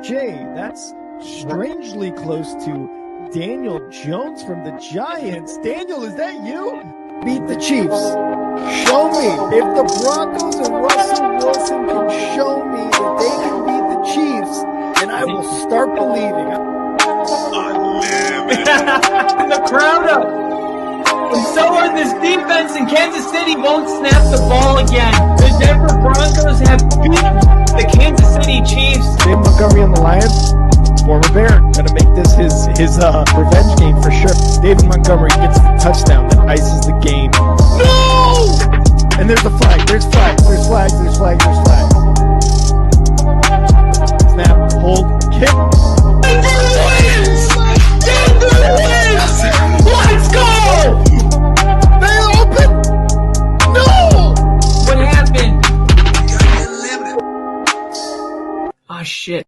Jay, that's strangely close to Daniel Jones from the Giants. Daniel, is that you? Beat the Chiefs. Show me. If the Broncos and Russell Wilson can show me that they can beat the Chiefs, then I will start believing. The crowd up. And so are this defense, and Kansas City won't snap the ball again. The Denver Broncos have beaten the Kansas City Chiefs. Dave Montgomery on the Lions, former Bear, gonna make this his revenge game for sure. David Montgomery gets the touchdown that ices the game. No! And there's a flag. There's flag. There's flag. There's flag. There's flag. Snap. Hold. Kick. Denver wins! Denver wins! Let's go! They open. No! What happened? Oh, shit.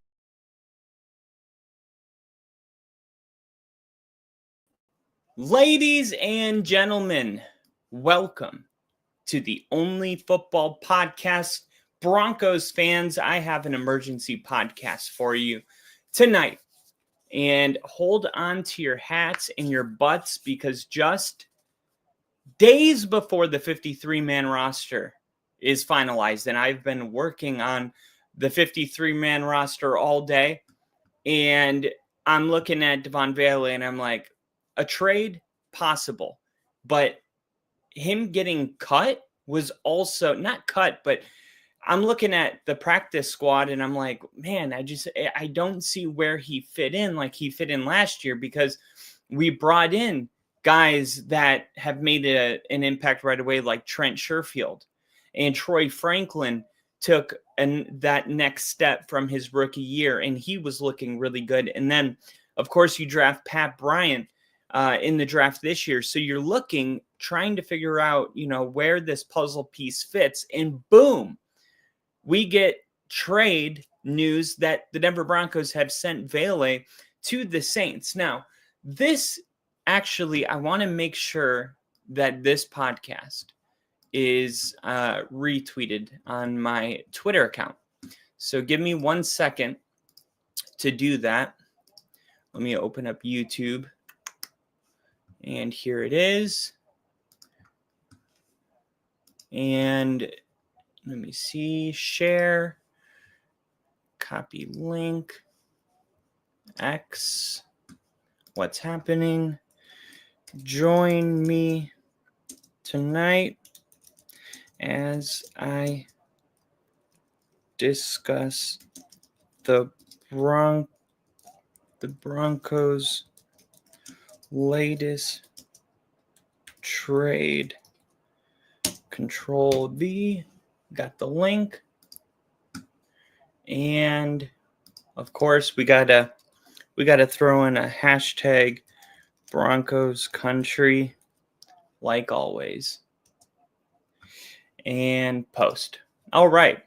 Ladies and gentlemen, welcome to the Only Football Podcast. Broncos fans, I have an emergency podcast for you tonight. And hold on to your hats and your butts, because just days before the 53-man roster is finalized, and I've been working on the 53-man roster all day, and I'm looking at Devaughn Vele, and I'm like, a trade possible, but him getting cut was also not cut, but I'm looking at the practice squad and I'm like, man, I don't see where he fit in like he fit in last year, because we brought in guys that have made an impact right away, like Trent Sherfield, and Troy Franklin took that next step from his rookie year, and he was looking really good. And then, of course, you draft Pat Bryant in the draft this year. So you're trying to figure out, where this puzzle piece fits, and boom, we get trade news that the Denver Broncos have sent Vele to the Saints. Now, this actually, I want to make sure that this podcast is retweeted on my Twitter account. So give me 1 second to do that. Let me open up YouTube. And here it is. And let me see. Share. Copy link. X. What's happening? Join me tonight as I discuss the Broncos' latest trade. Control V, got the link, and of course we gotta throw in a hashtag Broncos country, like always, and post. All right,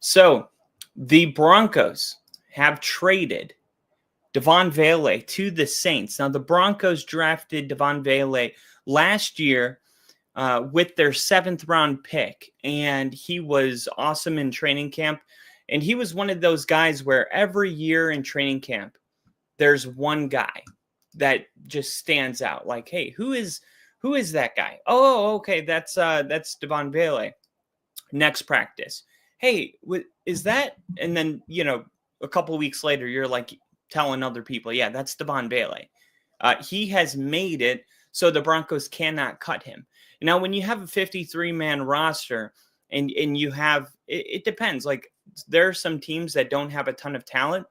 so the Broncos have traded Devaughn Vele to the Saints. Now, the Broncos drafted Devaughn Vele last year with their 7th round pick, and he was awesome in training camp. And he was one of those guys where every year in training camp, there's one guy that just stands out. Like, hey, who is that guy? Oh, okay, that's Devaughn Vele. Next practice, hey, is that? And then a couple weeks later, you're like telling other people, yeah, that's Devaughn Vele. He has made it so the Broncos cannot cut him. Now, when you have a 53-man roster and you have, it depends. Like, there are some teams that don't have a ton of talent.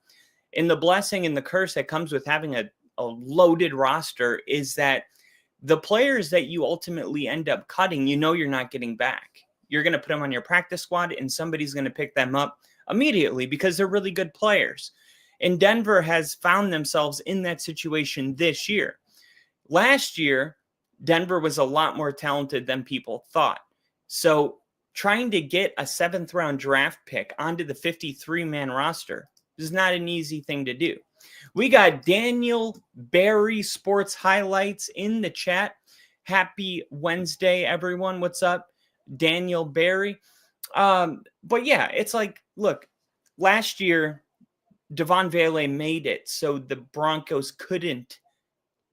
And the blessing and the curse that comes with having a loaded roster is that the players that you ultimately end up cutting, you're not getting back. You're going to put them on your practice squad, and somebody's going to pick them up immediately because they're really good players. And Denver has found themselves in that situation this year. Last year, Denver was a lot more talented than people thought. So trying to get a 7th round draft pick onto the 53-man roster is not an easy thing to do. We got Daniel Barry Sports Highlights in the chat. Happy Wednesday, everyone. What's up, Daniel Barry? But yeah, it's like, look, last year, Devaughn Vele made it so the Broncos couldn't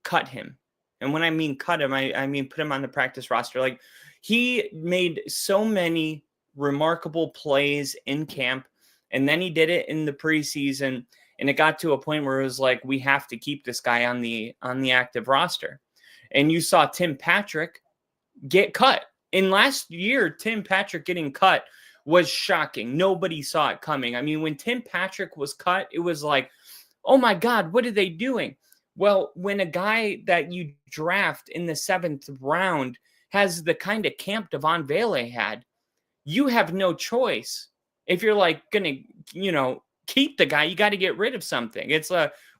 cut him. And when I mean cut him, I mean put him on the practice roster. Like, he made so many remarkable plays in camp, and then he did it in the preseason, and it got to a point where it was like, we have to keep this guy on the active roster. And you saw Tim Patrick get cut. In last year, Tim Patrick getting cut was shocking. Nobody saw it coming. I mean, when Tim Patrick was cut, it was like, oh my God, what are they doing? Well, when a guy that you draft in the 7th round has the kind of camp Devaughn Vele had, you have no choice. If you're like going to, keep the guy, you got to get rid of something. It's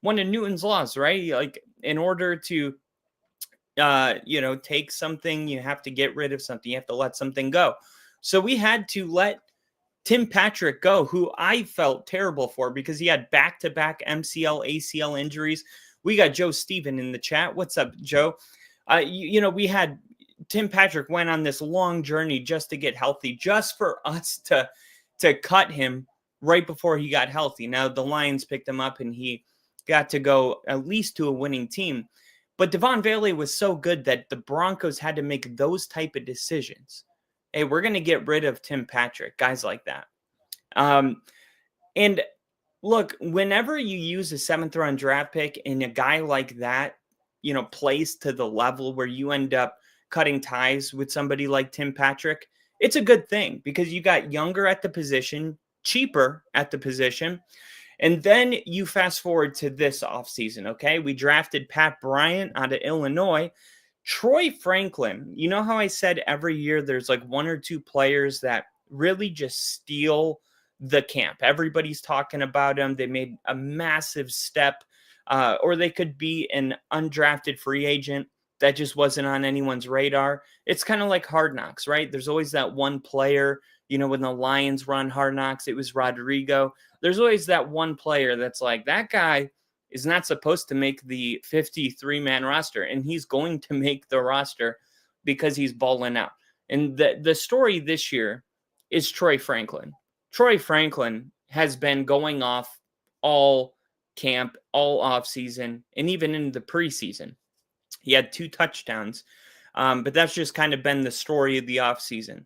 one of Newton's laws, right? Like, in order to, take something, you have to get rid of something. You have to let something go. So we had to let Tim Patrick go, who I felt terrible for because he had back-to-back MCL, ACL injuries. We got Joe Steven in the chat. What's up, Joe? We had Tim Patrick went on this long journey just to get healthy, just for us to cut him right before he got healthy. Now, the Lions picked him up, and he got to go at least to a winning team. But Devaughn Vele was so good that the Broncos had to make those type of decisions. Hey, we're going to get rid of Tim Patrick, guys like that. And look, whenever you use a 7th round draft pick and a guy like that, plays to the level where you end up cutting ties with somebody like Tim Patrick, it's a good thing because you got younger at the position, cheaper at the position. And then you fast forward to this offseason, okay? We drafted Pat Bryant out of Illinois. Troy Franklin, you know how I said every year there's like 1 or 2 players that really just steal the camp. Everybody's talking about them. They made a massive step, or they could be an undrafted free agent that just wasn't on anyone's radar. It's kind of like Hard Knocks, right? There's always that one player, when the Lions were on Hard Knocks, it was Rodrigo. There's always that one player that's like, that guy is not supposed to make the 53-man roster, and he's going to make the roster because he's balling out. And the story this year is Troy Franklin. Troy Franklin has been going off all camp, all offseason, and even in the preseason. He had 2 touchdowns, but that's just kind of been the story of the offseason.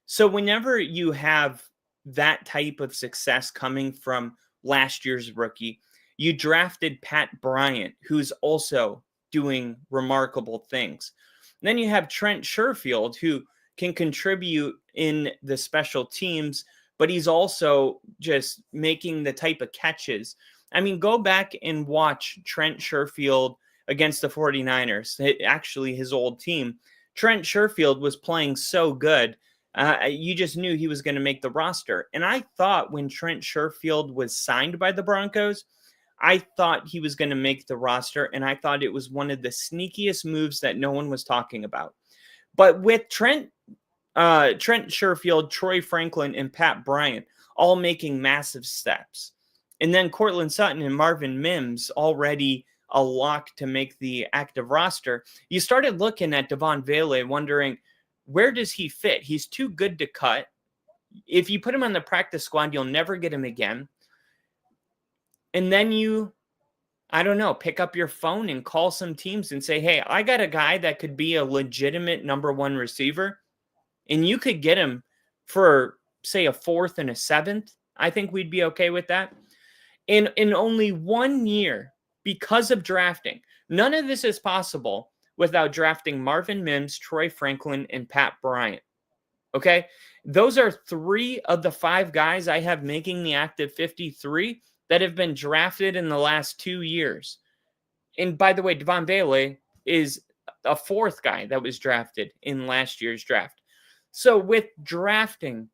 So whenever you have that type of success coming from last year's rookie, you drafted Pat Bryant, who's also doing remarkable things. Then you have Trent Sherfield, who can contribute in the special teams, but he's also just making the type of catches. I mean, go back and watch Trent Sherfield against the 49ers, actually his old team. Trent Sherfield was playing so good. You just knew he was going to make the roster. And I thought when Trent Sherfield was signed by the Broncos, I thought he was going to make the roster, and I thought it was one of the sneakiest moves that no one was talking about. But with Trent Sherfield, Troy Franklin, and Pat Bryant all making massive steps, and then Cortland Sutton and Marvin Mims already a lock to make the active roster, you started looking at Devaughn Vele wondering, where does he fit? He's too good to cut. If you put him on the practice squad, you'll never get him again. And then you, pick up your phone and call some teams and say, hey, I got a guy that could be a legitimate number 1 receiver, and you could get him for, say, a 4th and a 7th. I think we'd be okay with that. In only 1 year, because of drafting, none of this is possible without drafting Marvin Mims, Troy Franklin, and Pat Bryant. Okay? Those are 3 of the 5 guys I have making the active 53 that have been drafted in the last 2 years. And by the way, Devaughn Vele is a 4th guy that was drafted in last year's draft. So with drafting,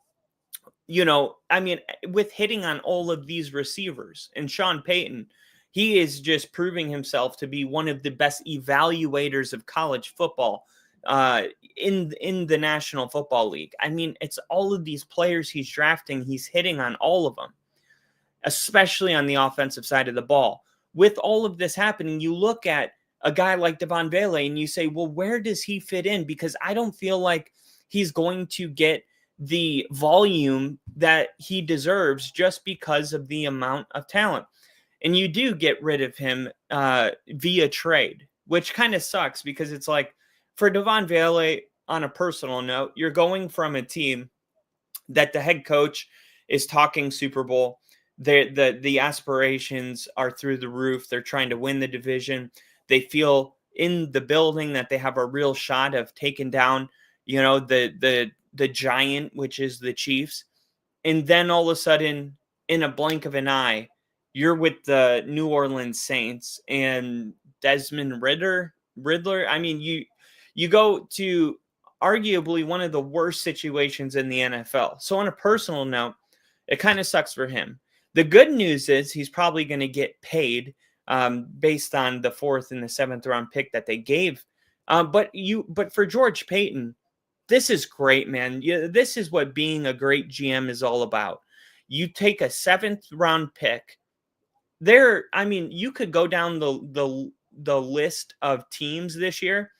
with hitting on all of these receivers, and Sean Payton, he is just proving himself to be one of the best evaluators of college football in the National Football League. I mean, it's all of these players he's drafting. He's hitting on all of them, especially on the offensive side of the ball. With all of this happening, you look at a guy like Devaughn Vele and you say, well, where does he fit in? Because I don't feel like he's going to get the volume that he deserves just because of the amount of talent. And you do get rid of him via trade, which kind of sucks because it's like for Devaughn Vele, on a personal note, you're going from a team that the head coach is talking Super Bowl. The aspirations are through the roof. They're trying to win the division. They feel in the building that they have a real shot of taking down, the giant, which is the Chiefs. And then all of a sudden, in a blink of an eye, you're with the New Orleans Saints and Desmond Riddler. I mean, you go to arguably one of the worst situations in the NFL. So on a personal note, it kind of sucks for him. The good news is he's probably going to get paid based on the 4th and the 7th round pick that they gave. But for George Payton, this is great, man. This is what being a great GM is all about. You take a 7th round pick. You could go down the list of teams this year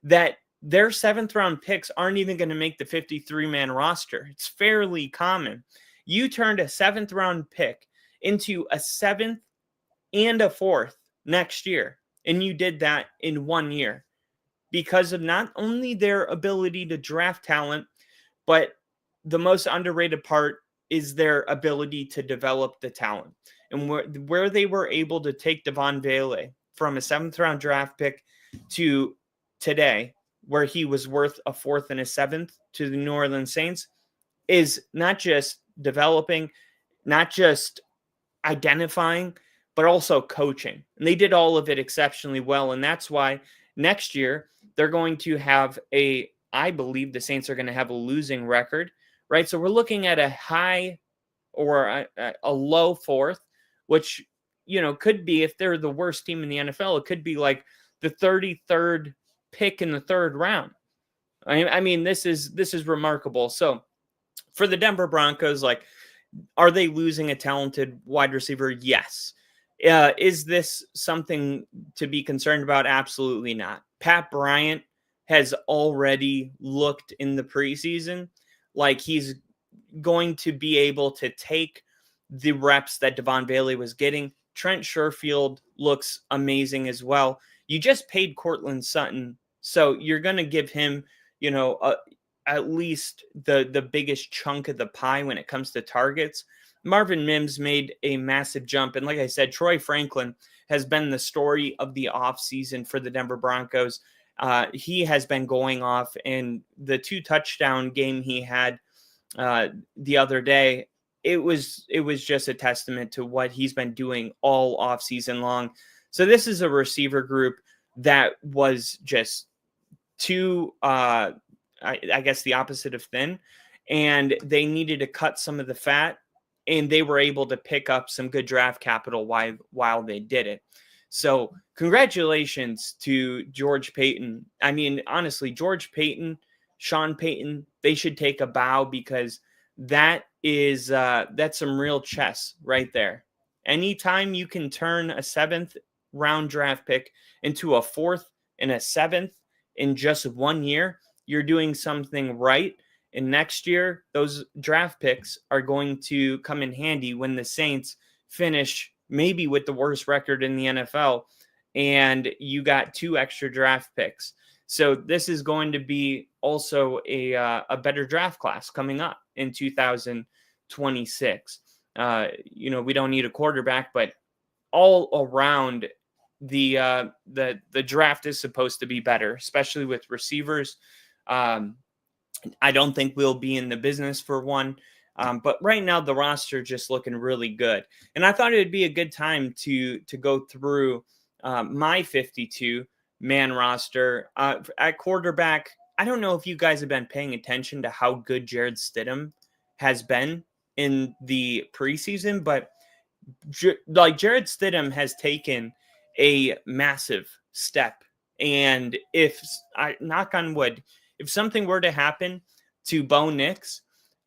that their 7th round picks aren't even going to make the 53-man roster. It's fairly common. You turned a 7th round pick into a 7th and a 4th next year. And you did that in 1 year because of not only their ability to draft talent, but the most underrated part is their ability to develop the talent. And where they were able to take Devaughn Vele from a 7th round draft pick to today, where he was worth a 4th and a 7th to the New Orleans Saints, is not just developing, not just identifying, but also coaching. And they did all of it exceptionally well. And that's why next year they're going to have I believe the Saints are going to have a losing record, right? So we're looking at a high or a low 4th, which, could be, if they're the worst team in the NFL, it could be like the 33rd pick in the 3rd round. I mean, this is remarkable. So for the Denver Broncos, are they losing a talented wide receiver? Yes. Is this something to be concerned about? Absolutely not. Pat Bryant has already looked in the preseason like he's going to be able to take the reps that Devaughn Vele was getting. Trent Sherfield looks amazing as well. You just paid Courtland Sutton, so you're going to give him, at least the biggest chunk of the pie when it comes to targets. Marvin Mims made a massive jump. And like I said, Troy Franklin has been the story of the offseason for the Denver Broncos. He has been going off, and the 2-touchdown game he had the other day, it was just a testament to what he's been doing all offseason long. So this is a receiver group that was just too, I guess, the opposite of thin, and they needed to cut some of the fat, and they were able to pick up some good draft capital while they did it. So congratulations to George Payton. I mean, honestly, George Payton, Sean Payton, they should take a bow, because that's some real chess right there. Anytime you can turn a 7th round draft pick into a 4th and a 7th in just 1 year, you're doing something right. And next year, those draft picks are going to come in handy when the Saints finish maybe with the worst record in the NFL, and you got 2 extra draft picks. So this is going to be also a better draft class coming up in 2026. We don't need a quarterback, but all around the draft is supposed to be better, especially with receivers. I don't think we'll be in the business for one. But right now, the roster just looking really good. And I thought it would be a good time to go through my 52-man roster. At quarterback, I don't know if you guys have been paying attention to how good Jarrett Stidham has been in the preseason, but Jarrett Stidham has taken a massive step. And if I knock on wood, if something were to happen to Bo Nix,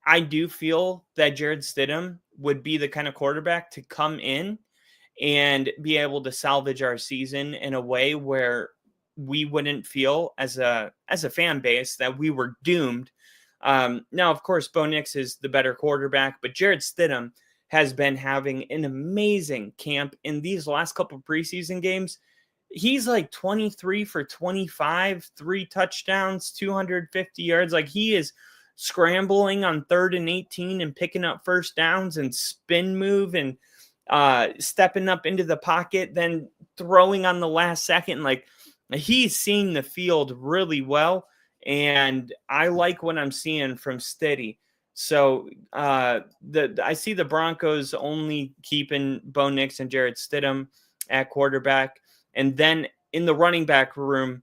I do feel that Jarrett Stidham would be the kind of quarterback to come in and be able to salvage our season in a way where we wouldn't feel as a fan base that we were doomed Now, of course, Bo Nix is the better quarterback, but Jarrett Stidham has been having an amazing camp in these last couple preseason games. He's like 23 for 25, 3 touchdowns, 250 yards. Like, he is scrambling on 3rd and 18 and picking up first downs and spin move and stepping up into the pocket, then throwing on the last second. Like, he's seeing the field really well, and I like what I'm seeing from Steady. So I see the Broncos only keeping Bo Nix and Jarrett Stidham at quarterback. And then in the running back room,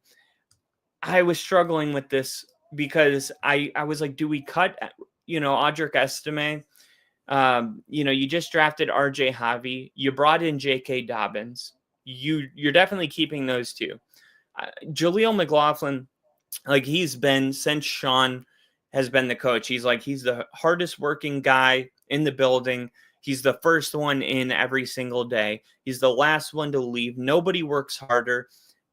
I was struggling with this because I was like, do we cut, Audric Estime? You just drafted RJ Javi. You brought in J.K. Dobbins. You're definitely keeping those two. Jaleel McLaughlin, like, he's been, since Sean has been the coach, he's the hardest working guy in the building. He's the first one in every single day. He's the last one to leave. Nobody works harder.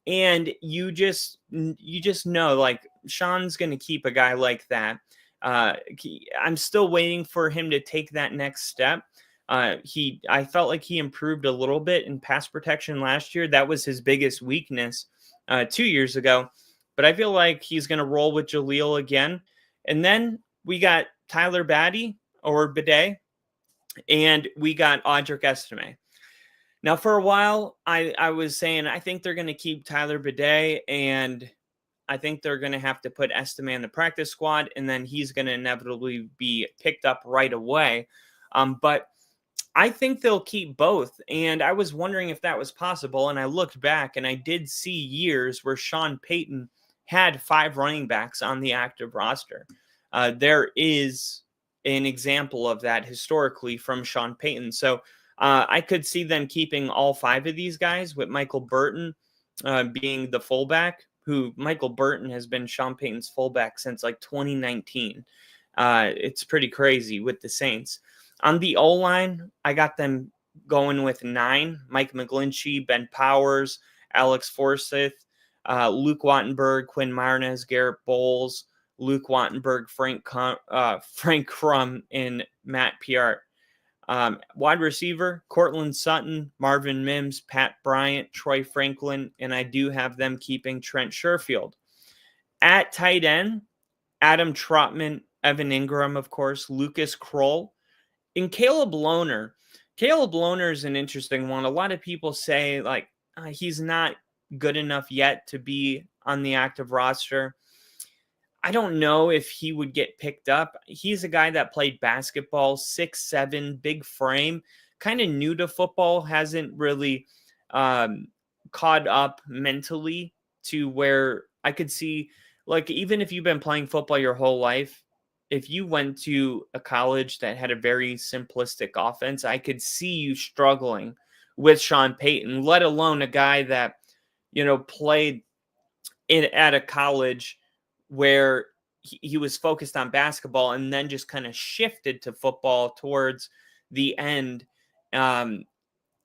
And you just know, like, Sean's going to keep a guy like that. I'm still waiting for him to take that next step. I felt like he improved a little bit in pass protection last year. That was his biggest weakness 2 years ago. But I feel like he's going to roll with Jaleel again. And then we got Tyler Bidet, and we got Audric Estime. Now, for a while, I was saying I think they're going to keep Tyler Bidet, and I think they're going to have to put Estime in the practice squad, and then he's going to inevitably be picked up right away. But I think they'll keep both, and I was wondering if that was possible, and I looked back, and I did see years where Sean Payton had 5 running backs on the active roster. There is an example of that historically from Sean Payton. So I could see them keeping all 5 of these guys, with Michael Burton being the fullback, who Michael Burton has been Sean Payton's fullback since like 2019. It's pretty crazy with the Saints. On the O-line, I got them going with 9. Mike McGlinchey, Ben Powers, Alex Forsyth, Luke Wattenberg, Quinn Martinez, Garrett Bowles, Luke Wattenberg, Frank Crum, and Matt Piart. Wide receiver, Cortland Sutton, Marvin Mims, Pat Bryant, Troy Franklin, and I do have them keeping Trent Sherfield. At tight end, Adam Trotman, Evan Ingram, of course, Lucas Kroll, and Caleb Lohner. Caleb Lohner is an interesting one. A lot of people say, like, he's not good enough yet to be on the active roster. I don't know if he would get picked up. He's a guy that played basketball, 6'7", big frame, kind of new to football, hasn't really caught up mentally to where I could see, like, even if you've been playing football your whole life, if you went to a college that had a very simplistic offense, I could see you struggling with Sean Payton, let alone a guy that, played at a college where he was focused on basketball and then just kind of shifted to football towards the end. And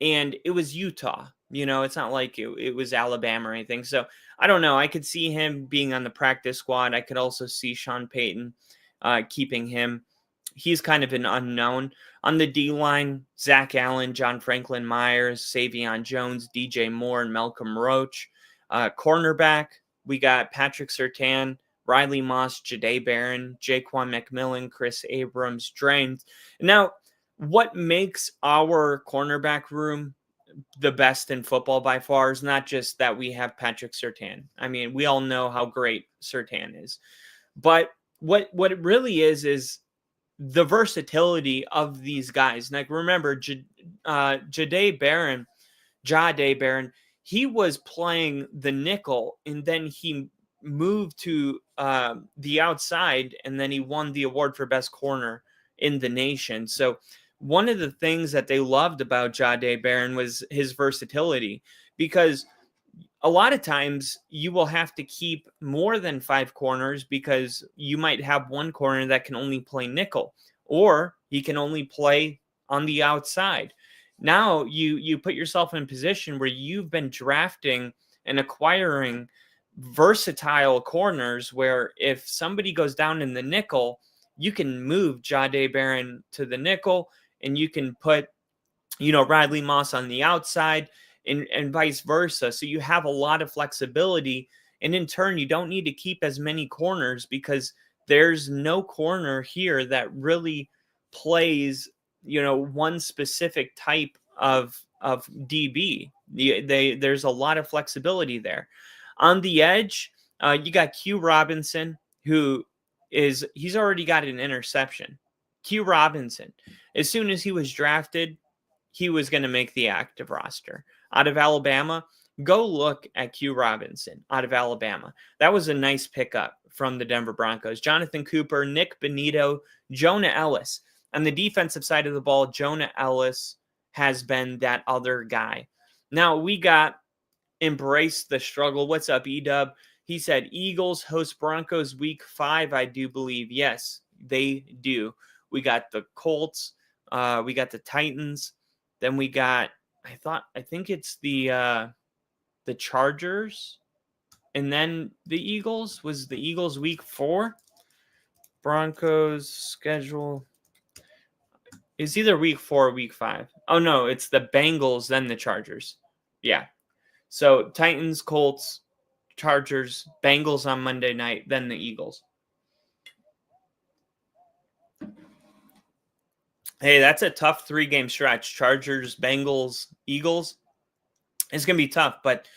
it was Utah, it's not like it was Alabama or anything. So I don't know. I could see him being on the practice squad. I could also see Sean Payton keeping him. He's kind of an unknown. On the D-line, Zach Allen, John Franklin Myers, Savion Jones, DJ Moore, and Malcolm Roach. Cornerback, we got Patrick Surtain, Riley Moss, Jahdae Barron, Jaquan McMillan, Chris Abrams, Drains. Now, what makes our cornerback room the best in football by far is not just that we have Patrick Surtain. I mean, we all know how great Surtain is. But what it really is the versatility of these guys. Like, remember, Jahdae Barron, he was playing the nickel, and then he moved to the outside, and then he won the award for best corner in the nation. So one of the things that they loved about Jahdae Barron was his versatility, because a lot of times you will have to keep more than 5 corners because you might have one corner that can only play nickel, or he can only play on the outside. Now you put yourself in a position where you've been drafting and acquiring versatile corners where if somebody goes down in the nickel, you can move Jahdae Barron to the nickel and you can put, Riley Moss on the outside and vice versa. So you have a lot of flexibility. And in turn, you don't need to keep as many corners because there's no corner here that really plays, one specific type of DB. There's a lot of flexibility there. On the edge, you got Q Robinson, he's already got an interception. Q Robinson, as soon as he was drafted, he was going to make the active roster. Out of Alabama, go look at Q Robinson out of Alabama. That was a nice pickup from the Denver Broncos. Jonathan Cooper, Nick Bonito, Jonah Ellis. On the defensive side of the ball, Jonah Ellis has been that other guy. Now we got Embrace the Struggle. What's up, E-Dub? He said, Eagles host Broncos week 5, I do believe. Yes, they do. We got the Colts. We got the Titans. Then we got, I think it's the Chargers. And then the Eagles. Was the Eagles week 4? Broncos schedule is either week 4 or week 5. Oh, no, it's the Bengals, then the Chargers. Yeah. So Titans, Colts, Chargers, Bengals on Monday night, then the Eagles. Hey, that's a tough 3-game stretch. Chargers, Bengals, Eagles. It's going to be tough, but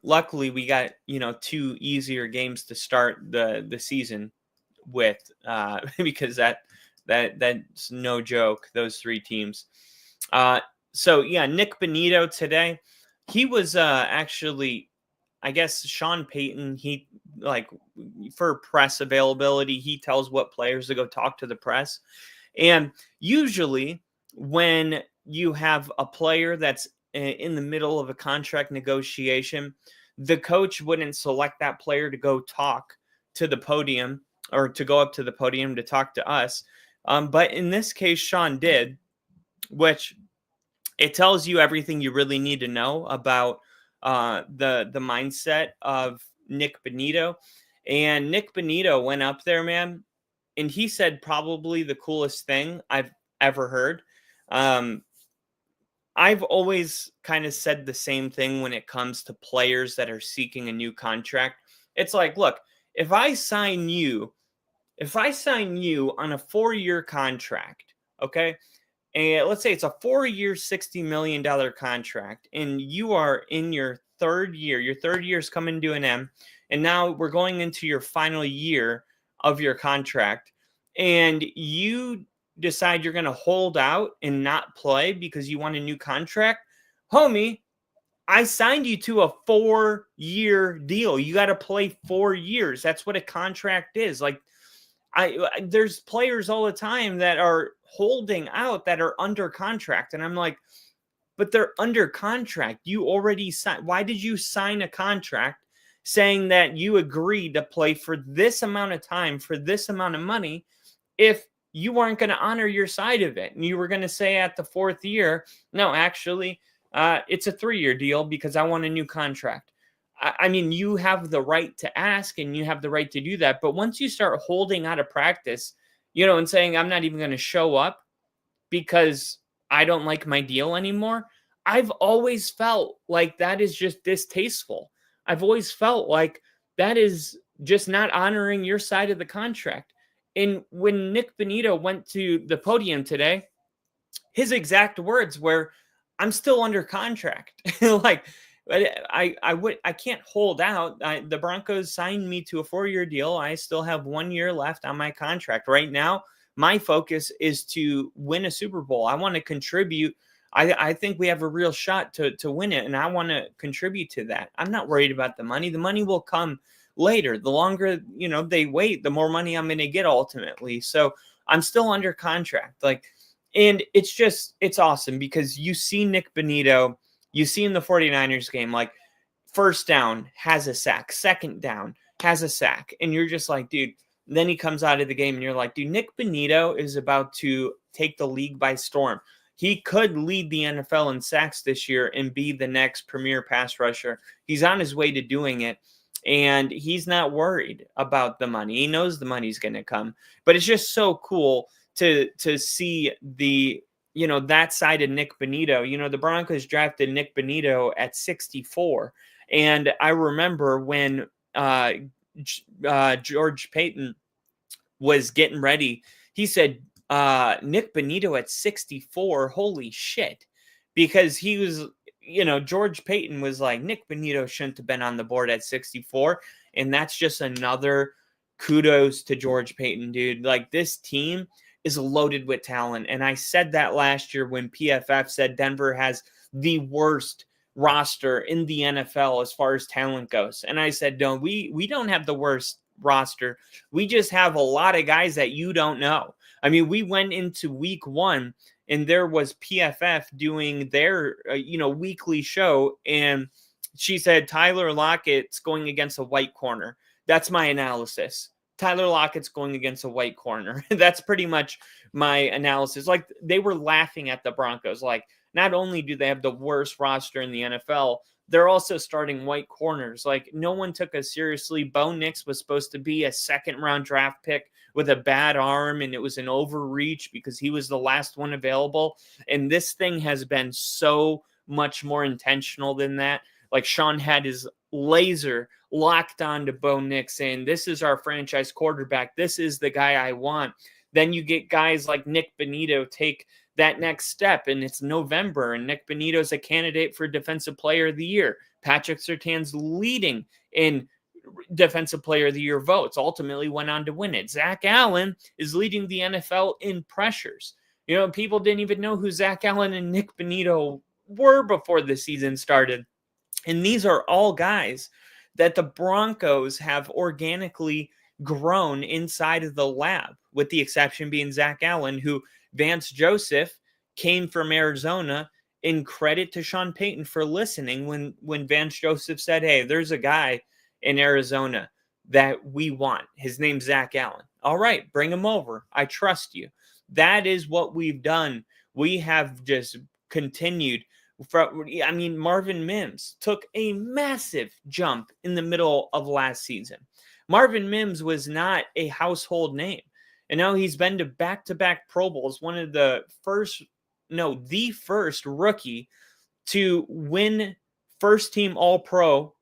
luckily we got, 2 easier games to start the season with because that's no joke, those 3 teams. So, yeah, Nick Bonito today, he was actually, I guess, Sean Payton, he, for press availability, he tells what players to go talk to the press. And usually when you have a player that's in the middle of a contract negotiation, the coach wouldn't select that player to go talk to the podium or to go up to the podium to talk to us. But in this case, Sean did, which it tells you everything you really need to know about the mindset of Nick Bonito. And Nick Bonito went up there, man, and he said probably the coolest thing I've ever heard. I've always kind of said the same thing when it comes to players that are seeking a new contract. It's like, look, if I sign you on a 4-year contract, okay, and let's say it's a 4-year, $60 million contract, and you are in your 3rd year, your 3rd year is coming to an end, and now we're going into your final year of your contract, and you decide you're going to hold out and not play because you want a new contract, homie, I signed you to a 4-year deal. You got to play 4 years. That's what a contract is. Like, there's players all the time that are holding out that are under contract. And I'm like, but they're under contract. You already signed. Why did you sign a contract saying that you agreed to play for this amount of time, for this amount of money, if you weren't going to honor your side of it? And you were going to say at the 4th year, no, actually, it's a 3-year deal because I want a new contract. I mean, you have the right to ask and you have the right to do that. But once you start holding out of practice, and saying, I'm not even going to show up because I don't like my deal anymore, I've always felt like that is just distasteful. I've always felt like that is just not honoring your side of the contract. And when Nick Bonito went to the podium today, his exact words were, I'm still under contract. Like, I can't hold out. The Broncos signed me to a 4-year deal. I still have 1 year left on my contract. Right now, my focus is to win a Super Bowl. I want to contribute. I think we have a real shot to win it, and I want to contribute to that. I'm not worried about the money. The money will come later. The longer, they wait, the more money I'm going to get ultimately. So I'm still under contract. And it's awesome because you see Nick Bonito, you see in the 49ers game, like, first down has a sack, second down has a sack. And you're just like, dude, then he comes out of the game and you're like, dude, Nick Bonito is about to take the league by storm. He could lead the NFL in sacks this year and be the next premier pass rusher. He's on his way to doing it. and he's not worried about the money. He knows the money's going to come, but it's just so cool to see the, that side of Nick Bonito. The Broncos drafted Nick Bonito at 64. And I remember when George Payton was getting ready, he said, Nick Bonito at 64, holy shit. Because he was, George Payton was like, Nick Bonito shouldn't have been on the board at 64. And that's just another kudos to George Payton, dude. Like, this team is loaded with talent. And I said that last year when PFF said Denver has the worst roster in the NFL as far as talent goes. And I said, no, we don't have the worst roster. We just have a lot of guys that you don't know. I mean, we went into week 1 and there was PFF doing their, weekly show. And she said, Tyler Lockett's going against a white corner. That's my analysis. Tyler Lockett's going against a white corner. That's pretty much my analysis. Like, they were laughing at the Broncos. Like, not only do they have the worst roster in the NFL, they're also starting white corners. Like, no one took us seriously. Bo Nix was supposed to be a second-round draft pick with a bad arm, and it was an overreach because he was the last one available. And this thing has been so much more intentional than that. Like, Sean had his laser locked on to Bo Nix, saying, this is our franchise quarterback. This is the guy I want. Then you get guys like Nick Bonito take that next step, and it's November, and Nick Bonito's a candidate for Defensive Player of the Year. Patrick Surtain's leading in Defensive Player of the Year votes, ultimately went on to win it. Zach Allen is leading the NFL in pressures. People didn't even know who Zach Allen and Nick Bonito were before the season started. And these are all guys that the Broncos have organically grown inside of the lab, with the exception being Zach Allen, who Vance Joseph came from Arizona, in credit to Sean Payton for listening when Vance Joseph said, hey, there's a guy in Arizona that we want. His name's Zach Allen. All right, bring him over. I trust you. That is what we've done. We have just continued. Marvin Mims took a massive jump in the middle of last season. Marvin Mims was not a household name. And now he's been to back-to-back Pro Bowls, the first rookie to win first-team All-Pro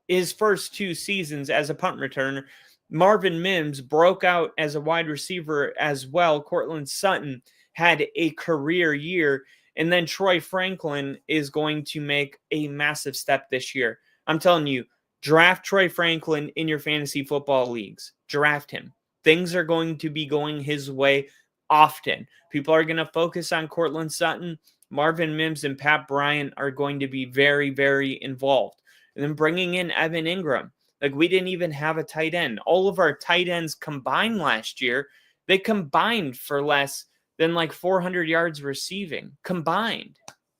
his first 2 seasons as a punt returner. Marvin Mims broke out as a wide receiver as well. Cortland Sutton had a career year. And then Troy Franklin is going to make a massive step this year. I'm telling you, draft Troy Franklin in your fantasy football leagues. Draft him. Things are going to be going his way often. People are going to focus on Cortland Sutton. Marvin Mims and Pat Bryant are going to be very, very involved. And then bringing in Evan Ingram. Like, we didn't even have a tight end. All of our tight ends combined last year, they combined for less than like 400 yards receiving combined.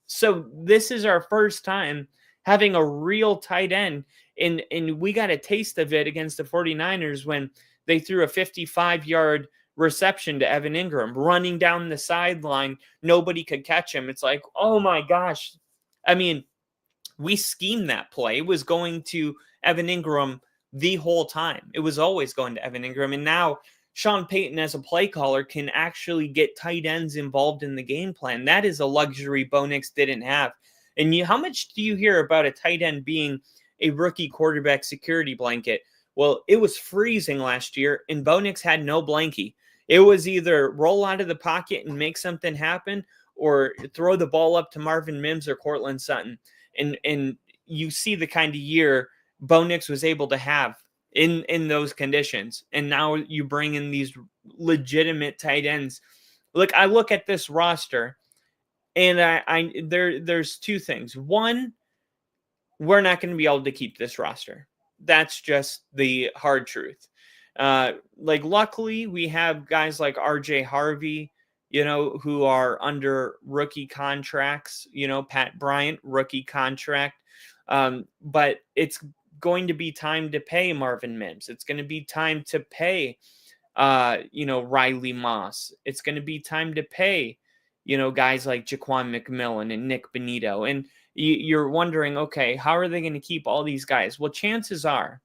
So this is our first time having a real tight end. And we got a taste of it against the 49ers when they threw a 55-yard reception to Evan Ingram running down the sideline. Nobody could catch him. It's like, oh my gosh. I mean, we schemed that play. It was going to Evan Ingram the whole time. It was always going to Evan Ingram. And now Sean Payton, as a play caller, can actually get tight ends involved in the game plan. That is a luxury Bo Nix didn't have. And how much do you hear about a tight end being a rookie quarterback security blanket? Well, it was freezing last year, and Bo Nix had no blankie. It was either roll out of the pocket and make something happen, or throw the ball up to Marvin Mims or Cortland Sutton. And you see the kind of year Bo Nix was able to have in those conditions. And now you bring in these legitimate tight ends. Look, I look at this roster, and there's 2 things. One, we're not going to be able to keep this roster. That's just the hard truth. Luckily, we have guys like RJ Harvey, who are under rookie contracts, Pat Bryant, rookie contract. But it's going to be time to pay Marvin Mims. It's going to be time to pay, Riley Moss. It's going to be time to pay, guys like Jaquan McMillan and Nick Bonito. And you're wondering, okay, how are they going to keep all these guys? Well, chances are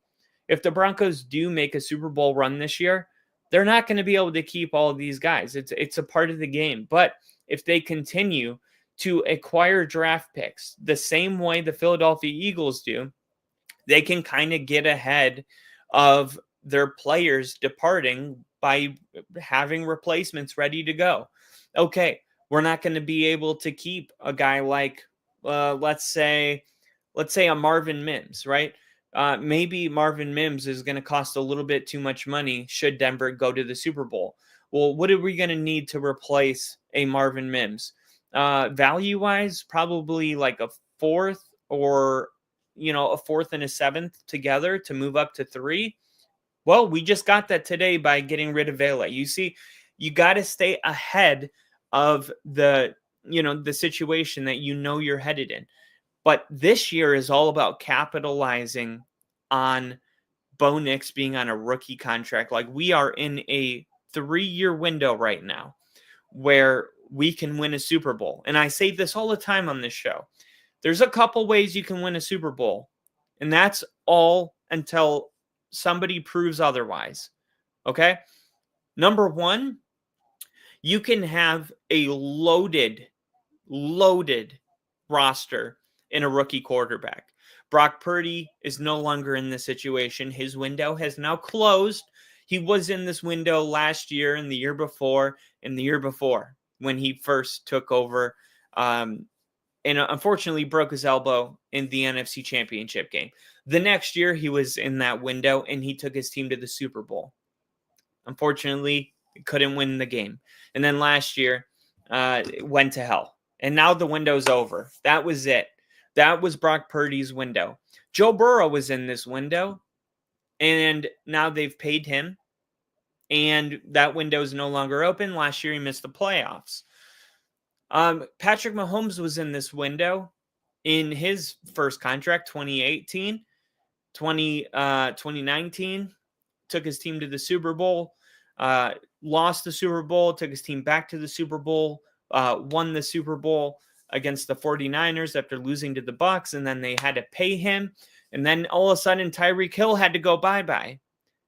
if the Broncos do make a Super Bowl run this year, they're not going to be able to keep all of these guys. It's a part of the game. But if they continue to acquire draft picks the same way the Philadelphia Eagles do, they can kind of get ahead of their players departing by having replacements ready to go. Okay, we're not going to be able to keep a guy like, let's say a Marvin Mims, right? Maybe Marvin Mims is going to cost a little bit too much money should Denver go to the Super Bowl. Well, what are we going to need to replace a Marvin Mims? Value-wise, probably like a fourth or, a fourth and a seventh together to move up to 3. Well, we just got that today by getting rid of Vele. You see, you got to stay ahead of the situation that you're headed in. But this year is all about capitalizing on Bo Nix being on a rookie contract. Like, we are in a 3-year window right now where we can win a Super Bowl. And I say this all the time on this show. There's a couple ways you can win a Super Bowl, and that's all until somebody proves otherwise. Okay? Number 1, you can have a loaded roster in a rookie quarterback. Brock Purdy is no longer in this situation. His window has now closed. He was in this window last year and the year before and the year before when he first took over, and unfortunately broke his elbow in the NFC Championship game. The next year he was in that window and he took his team to the Super Bowl. Unfortunately, couldn't win the game. And then last year, it went to hell. And now the window's over. That was it. That was Brock Purdy's window. Joe Burrow was in this window, and now they've paid him, and that window is no longer open. Last year, he missed the playoffs. Patrick Mahomes was in this window in his first contract, 2018, 2019, took his team to the Super Bowl, lost the Super Bowl, took his team back to the Super Bowl, won the Super Bowl against the 49ers after losing to the Bucs, and then they had to pay him. And then all of a sudden, Tyreek Hill had to go bye-bye.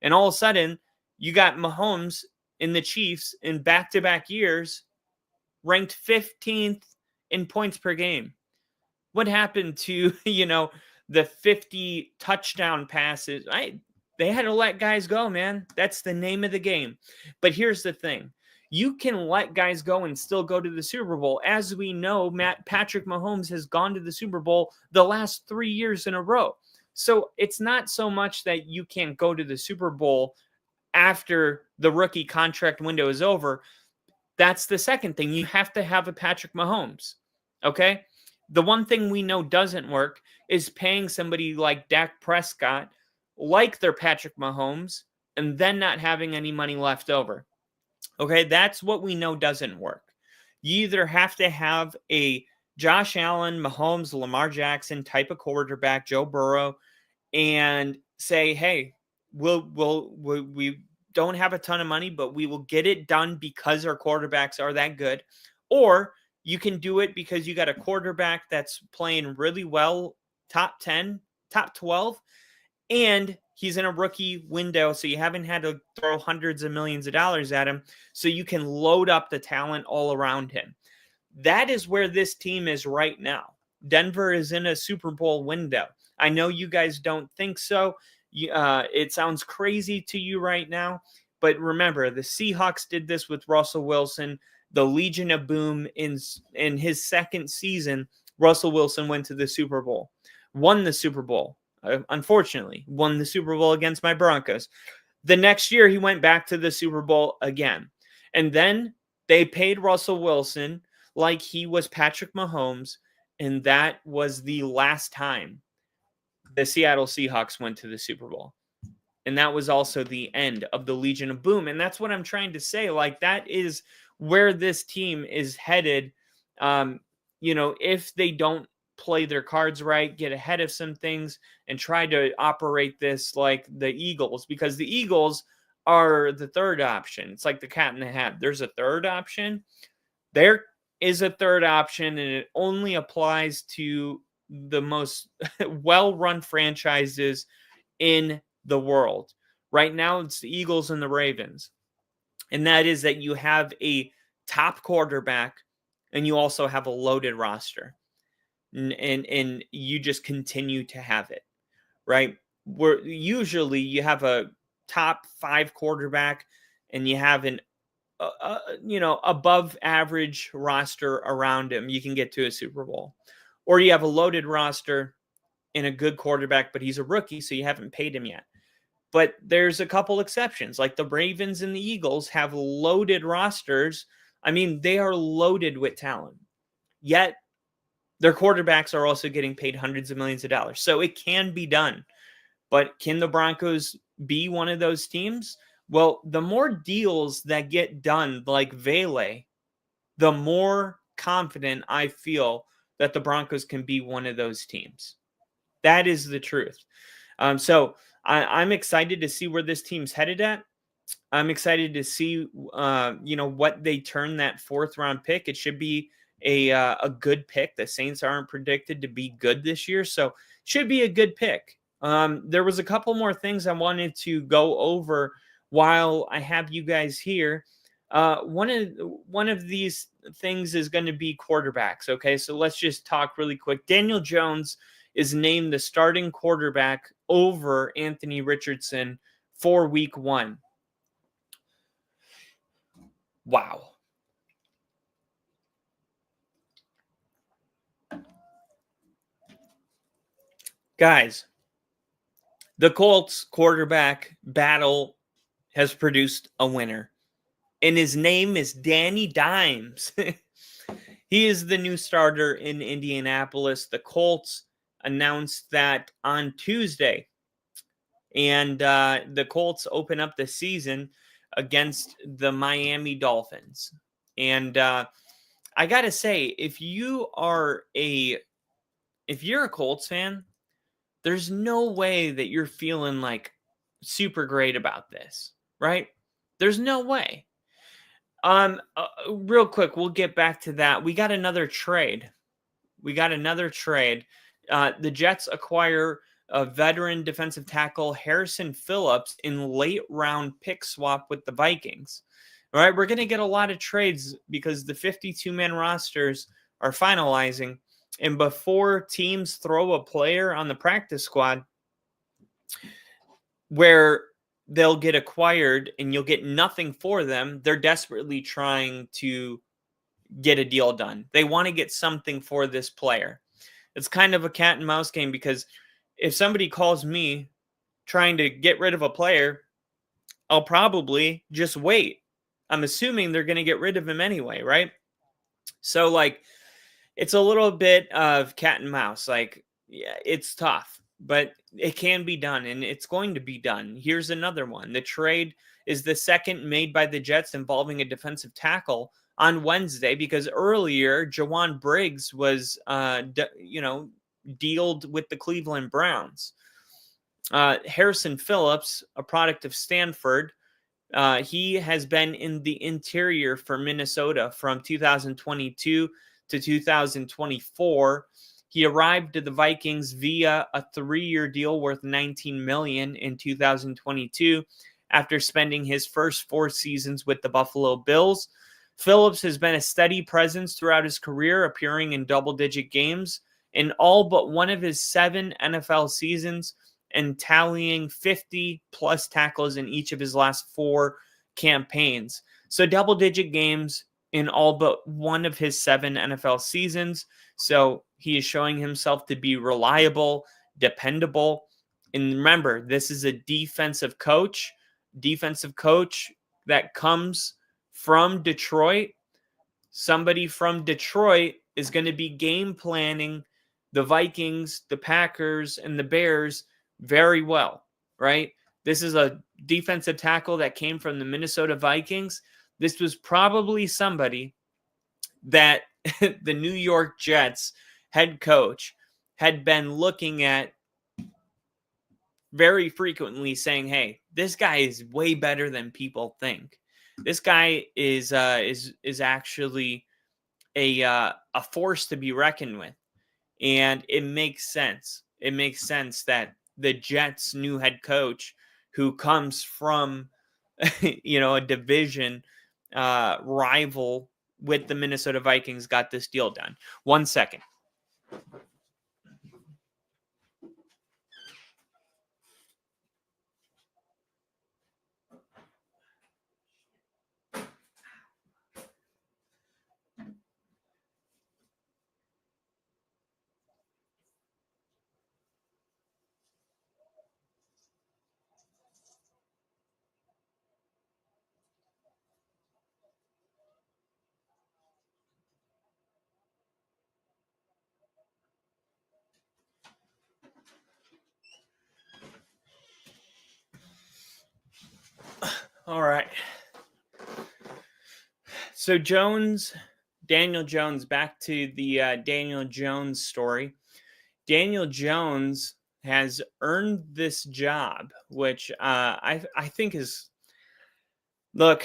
And all of a sudden, you got Mahomes in the Chiefs in back-to-back years, ranked 15th in points per game. What happened to, the 50 touchdown passes? They had to let guys go, man. That's the name of the game. But here's the thing. You can let guys go and still go to the Super Bowl. As we know, Patrick Mahomes has gone to the Super Bowl the last 3 years in a row. So it's not so much that you can't go to the Super Bowl after the rookie contract window is over. That's the second thing. You have to have a Patrick Mahomes, okay? The one thing we know doesn't work is paying somebody like Dak Prescott like their Patrick Mahomes and then not having any money left over. Okay, that's what we know doesn't work. You either have to have a Josh Allen, Mahomes, Lamar Jackson type of quarterback, Joe Burrow, and say, hey, we don't have a ton of money, but we will get it done because our quarterbacks are that good. Or you can do it because you got a quarterback that's playing really well, top 10, top 12, and he's in a rookie window, so you haven't had to throw hundreds of millions of dollars at him, so you can load up the talent all around him. That is where this team is right now. Denver is in a Super Bowl window. I know you guys don't think so. It sounds crazy to you right now, but remember, the Seahawks did this with Russell Wilson. The Legion of Boom in his second season, Russell Wilson went to the Super Bowl, won the Super Bowl. Unfortunately, won the Super Bowl against my Broncos. The next year, he went back to the Super Bowl again. And then they paid Russell Wilson like he was Patrick Mahomes, and that was the last time the Seattle Seahawks went to the Super Bowl. And that was also the end of the Legion of Boom. And that's what I'm trying to say. Like, that is where this team is headed. If they don't play their cards right, get ahead of some things, and try to operate this like the Eagles, because the Eagles are the third option. It's like the cat in the hat. There's a third option. There is a third option, and it only applies to the most well-run franchises in the world. Right now, it's the Eagles and the Ravens. And that is that you have a top quarterback and you also have a loaded roster. And you just continue to have it, right? Where usually you have a top 5 quarterback and you have an above average roster around him, you can get to a Super Bowl. Or you have a loaded roster and a good quarterback, but he's a rookie, so you haven't paid him yet. But there's a couple exceptions, like the Ravens and the Eagles have loaded rosters. I mean, they are loaded with talent, yet their quarterbacks are also getting paid hundreds of millions of dollars. So it can be done. But can the Broncos be one of those teams? Well, the more deals that get done, like Vele, the more confident I feel that the Broncos can be one of those teams. That is the truth. So I'm excited to see where this team's headed at. I'm excited to see, what they turn that 4th round pick. It should be a good pick. The Saints aren't predicted to be good this year, so should be a good pick. There was a couple more things I wanted to go over while I have you guys here. One of these things is going to be quarterbacks. Okay, so let's just talk really quick. Daniel Jones is named the starting quarterback over Anthony Richardson for Week 1. Wow. Guys, the Colts quarterback battle has produced a winner, and his name is Danny Dimes. He is the new starter in Indianapolis. The Colts announced that on Tuesday, and the Colts open up the season against the Miami Dolphins. And I got to say, if you're a Colts fan, there's no way that you're feeling like super great about this, right? There's no way. Real quick, we'll get back to that. We got another trade. The Jets acquire a veteran defensive tackle, Harrison Phillips, in late round pick swap with the Vikings. All right, we're going to get a lot of trades because the 52-man rosters are finalizing. And before teams throw a player on the practice squad where they'll get acquired and you'll get nothing for them, they're desperately trying to get a deal done. They want to get something for this player. It's kind of a cat and mouse game because if somebody calls me trying to get rid of a player, I'll probably just wait. I'm assuming they're going to get rid of him anyway, right? So, it's a little bit of cat and mouse. Yeah, it's tough, but it can be done, and it's going to be done. Here's another one. The trade is the second made by the Jets involving a defensive tackle on Wednesday because earlier Jawan Briggs was, dealed with the Cleveland Browns. Harrison Phillips, a product of Stanford, he has been in the interior for Minnesota from 2022 to 2024. He arrived to the Vikings via a 3-year deal worth $19 million in 2022 after spending his first 4 seasons with the Buffalo Bills. Phillips has been a steady presence throughout his career, appearing in double-digit games in all but one of his 7 NFL seasons and tallying 50-plus tackles in each of his last 4 campaigns. So double-digit games in all but one of his 7 NFL seasons. So he is showing himself to be reliable, dependable. And remember, this is a defensive coach that comes from Detroit. Somebody from Detroit is going to be game planning the Vikings, the Packers, and the Bears very well, right? This is a defensive tackle that came from the Minnesota Vikings. This was probably somebody that the New York Jets head coach had been looking at very frequently, saying, hey, this guy is way better than people think. This guy is actually a force to be reckoned with. And it makes sense. It makes sense that the Jets' new head coach who comes from, a division rival with the Minnesota Vikings, got this deal done. 1 second. All right. So Daniel Jones, back to the Daniel Jones story. Daniel Jones has earned this job, which I think is, look,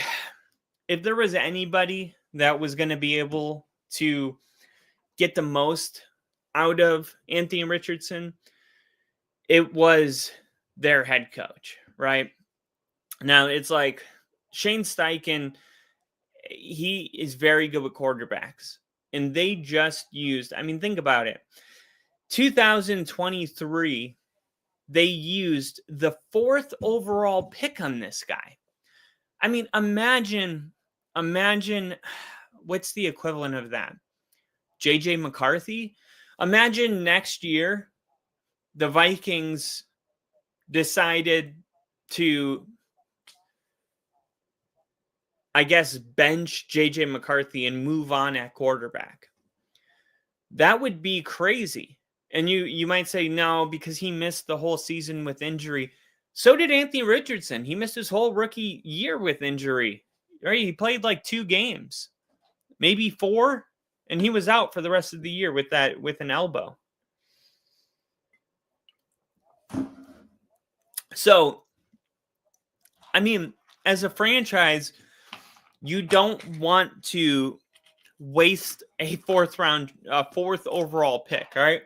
if there was anybody that was going to be able to get the most out of Anthony Richardson, it was their head coach, right? Now, it's like Shane Steichen, he is very good with quarterbacks. And they just used, think about it. 2023, they used the 4th overall pick on this guy. Imagine what's the equivalent of that? JJ McCarthy? Imagine next year the Vikings decided to, bench JJ McCarthy and move on at quarterback. That would be crazy. And you might say, no, because he missed the whole season with injury. So did Anthony Richardson. He missed his whole rookie year with injury. Right? He played like 2 games, maybe 4, and he was out for the rest of the year with an elbow. So, as a franchise, you don't want to waste a 4th overall pick, all right?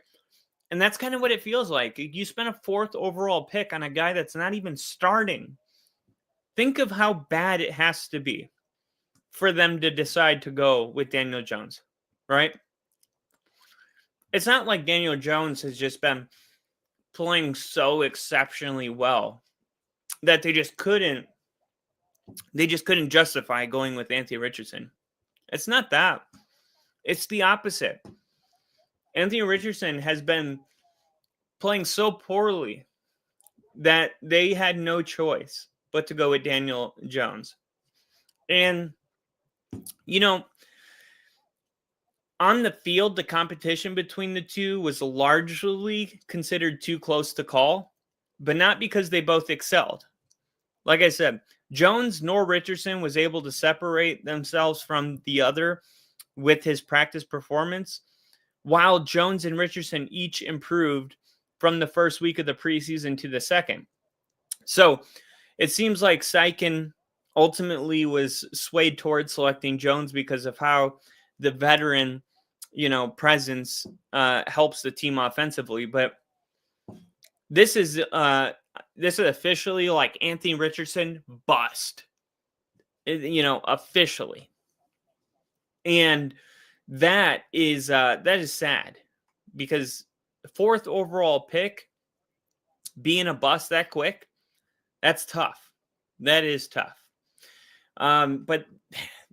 And that's kind of what it feels like. You spent a 4th overall pick on a guy that's not even starting. Think of how bad it has to be for them to decide to go with Daniel Jones, right? It's not like Daniel Jones has just been playing so exceptionally well that they just couldn't justify going with Anthony Richardson. It's not that. It's the opposite. Anthony Richardson has been playing so poorly that they had no choice but to go with Daniel Jones. And, on the field, the competition between the two was largely considered too close to call, but not because they both excelled. Like I said, Jones nor Richardson was able to separate themselves from the other with his practice performance, while Jones and Richardson each improved from the first week of the preseason to the second. So it seems like Steichen ultimately was swayed towards selecting Jones because of how the veteran, presence helps the team offensively. But this is officially like Anthony Richardson bust, officially. And that is sad, because the 4th overall pick being a bust that quick, that's tough. That is tough. But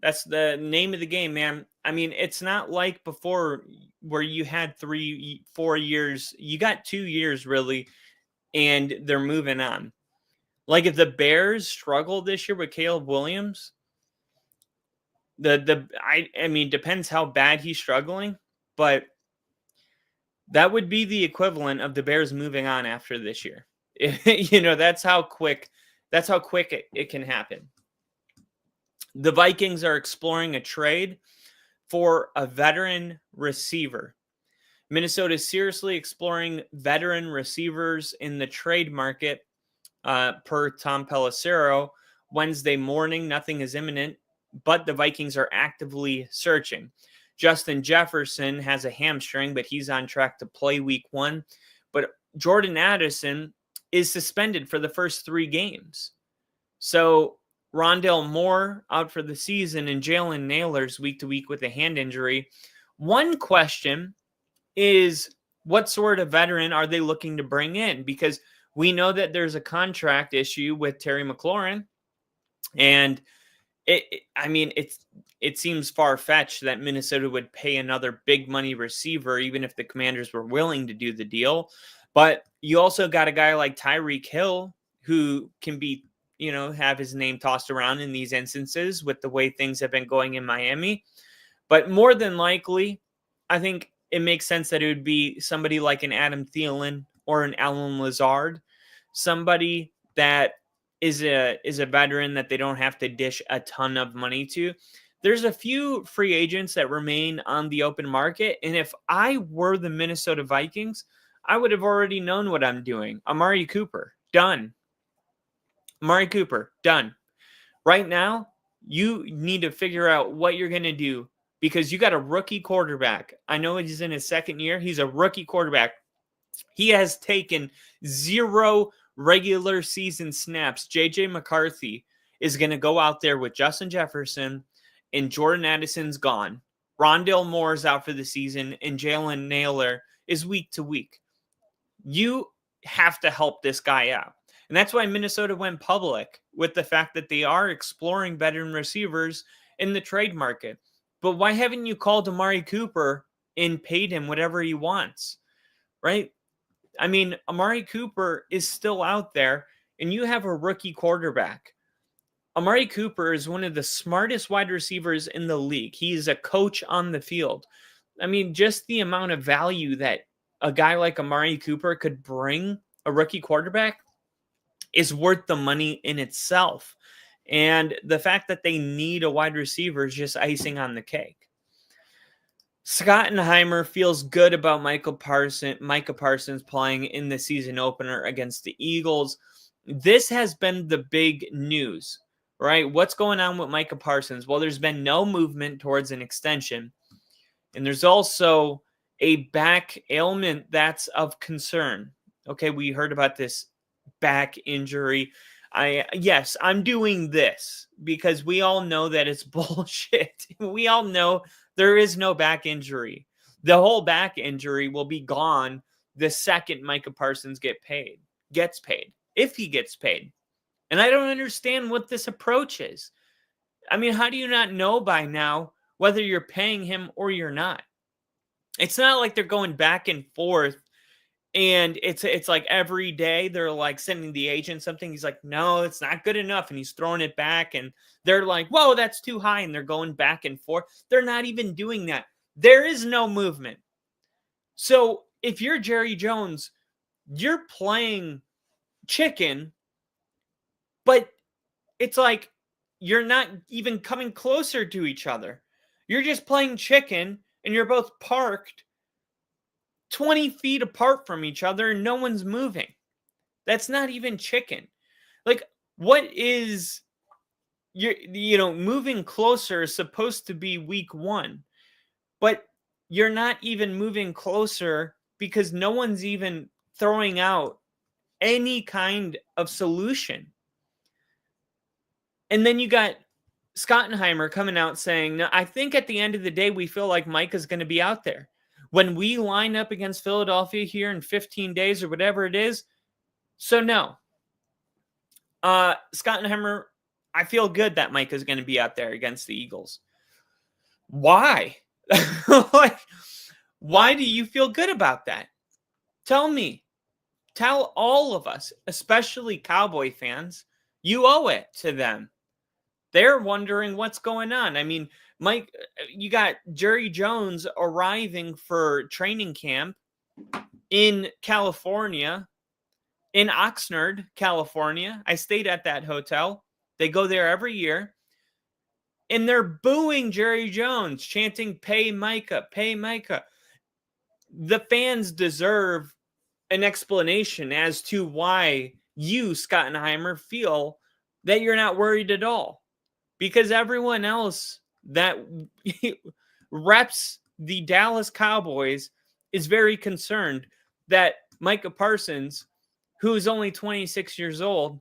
that's the name of the game, man. It's not like before where you had 3-4 years. You got 2 years really, and they're moving on. Like if the Bears struggle this year with Caleb Williams, depends how bad he's struggling, but that would be the equivalent of the Bears moving on after this year. That's how quick it can happen. The Vikings are exploring a trade for a veteran receiver. Minnesota is seriously exploring veteran receivers in the trade market, per Tom Pelissero. Wednesday morning, nothing is imminent, but the Vikings are actively searching. Justin Jefferson has a hamstring, but he's on track to play week 1. But Jordan Addison is suspended for the first 3 games. So Rondale Moore out for the season and Jalen Nailor's week to week with a hand injury. One question is, what sort of veteran are they looking to bring in? Because we know that there's a contract issue with Terry McLaurin, and it seems far-fetched that Minnesota would pay another big money receiver, even if the Commanders were willing to do the deal. But you also got a guy like Tyreek Hill who can be, have his name tossed around in these instances with the way things have been going in Miami. But more than likely, I think it makes sense that it would be somebody like an Adam Thielen or an Allen Lazard, somebody that is a veteran that they don't have to dish a ton of money to. There's a few free agents that remain on the open market, and if I were the Minnesota Vikings, I would have already known what I'm doing. Amari Cooper, done. Amari Cooper, done. Right now, you need to figure out what you're going to do because you got a rookie quarterback. I know he's in his second year. He's a rookie quarterback. He has taken 0 regular season snaps. J.J. McCarthy is going to go out there with Justin Jefferson, and Jordan Addison's gone. Rondale Moore's out for the season, and Jalen Nailor is week to week. You have to help this guy out. And that's why Minnesota went public with the fact that they are exploring veteran receivers in the trade market. But why haven't you called Amari Cooper and paid him whatever he wants, right? I mean, Amari Cooper is still out there, and you have a rookie quarterback. Amari Cooper is one of the smartest wide receivers in the league. He is a coach on the field. I mean, just the amount of value that a guy like Amari Cooper could bring a rookie quarterback is worth the money in itself. And the fact that they need a wide receiver is just icing on the cake. Schottenheimer feels good about Micah Parsons playing in the season opener against the Eagles. This has been the big news, right? What's going on with Micah Parsons? Well, there's been no movement towards an extension. And there's also a back ailment that's of concern. Okay, we heard about this back injury. I'm doing this because we all know that it's bullshit. We all know there is no back injury. The whole back injury will be gone the second Micah Parsons gets paid, if he gets paid. And I don't understand what this approach is. I mean, how do you not know by now whether you're paying him or you're not? It's not like they're going back and forth. And it's like every day they're like sending the agent something. He's like, no, it's not good enough. And he's throwing it back. And they're like, whoa, that's too high. And they're going back and forth. They're not even doing that. There is no movement. So if you're Jerry Jones, you're playing chicken, but it's like you're not even coming closer to each other. You're just playing chicken and you're both parked 20 feet apart from each other and no one's moving. That's not even chicken. Like, what is moving closer is supposed to be week 1, but you're not even moving closer because no one's even throwing out any kind of solution. And then you got Schottenheimer coming out saying, no, I think at the end of the day, we feel like Micah's going to be out there. When we line up against Philadelphia here in 15 days or whatever it is. So no. Schottenheimer, I feel good that Micah's going to be out there against the Eagles. Why? Why do you feel good about that? Tell me. Tell all of us, especially Cowboy fans, you owe it to them. They're wondering what's going on. I mean, Mike, you got Jerry Jones arriving for training camp in California, in Oxnard, California. I stayed at that hotel. They go there every year. And they're booing Jerry Jones, chanting, pay Micah, pay Micah. The fans deserve an explanation as to why you, Schottenheimer, feel that you're not worried at all. Because everyone else that reps the Dallas Cowboys is very concerned that Micah Parsons who's only 26 years old,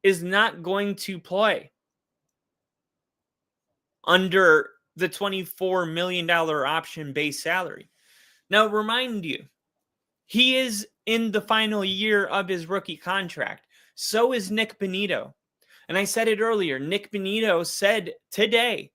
is not going to play under the $24 million option base salary. Now, remind you, he is in the final year of his rookie contract. So is Nick Bonito. And I said it earlier, Nick Bonito said today,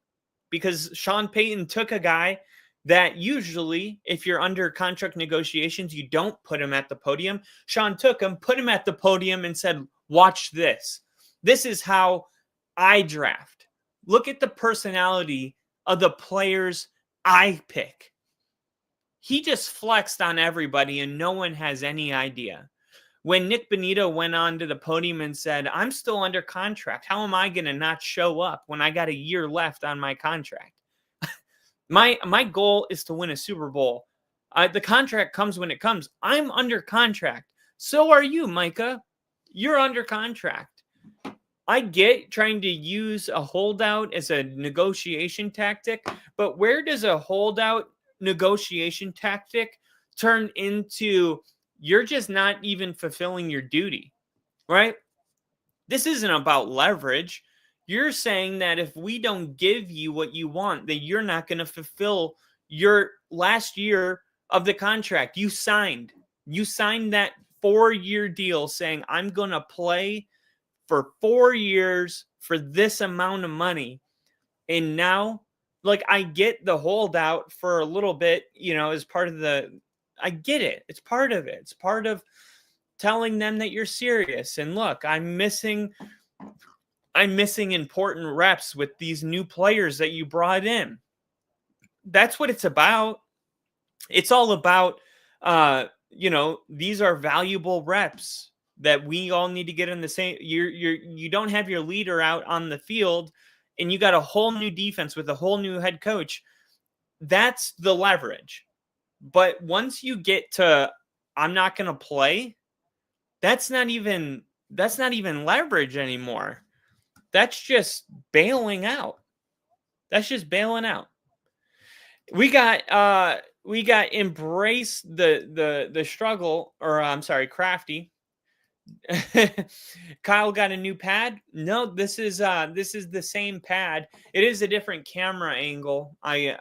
because Sean Payton took a guy that usually, if you're under contract negotiations, you don't put him at the podium. Sean took him, put him at the podium, and said, watch this. This is how I draft. Look at the personality of the players I pick. He just flexed on everybody, and no one has any idea. When Nick Bonito went on to the podium and said, I'm still under contract. How am I going to not show up when I got a year left on my contract? My goal is to win a Super Bowl. The contract comes when it comes. I'm under contract. So are you, Micah. You're under contract. I get trying to use a holdout as a negotiation tactic, but where does a holdout negotiation tactic turn into you're just not even fulfilling your duty, right? This isn't about leverage. You're saying that if we don't give you what you want, that you're not going to fulfill your last year of the contract. You signed that 4-year deal saying, I'm going to play for 4 years for this amount of money. And now, like, I get the holdout for a little bit, as part of I get it. It's part of it. It's part of telling them that you're serious. And look, I'm missing important reps with these new players that you brought in. That's what it's about. It's all about, these are valuable reps that we all need to get in the same. You don't have your leader out on the field, and you got a whole new defense with a whole new head coach. That's the leverage. But once you get to, I'm not going to play, that's not even leverage anymore. That's just bailing out. We got embrace the struggle, or I'm sorry, crafty. Kyle got a new pad. No, this is the same pad. It is a different camera angle. I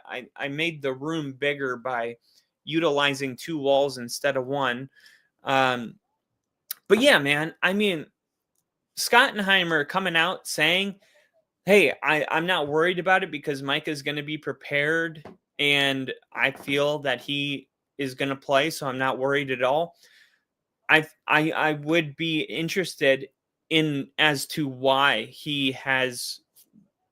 made the room bigger by utilizing 2 walls instead of 1. But yeah, man, I mean, Schottenheimer coming out saying, hey, I'm not worried about it because Micah's going to be prepared and I feel that he is going to play, so I'm not worried at all. I would be interested in as to why he has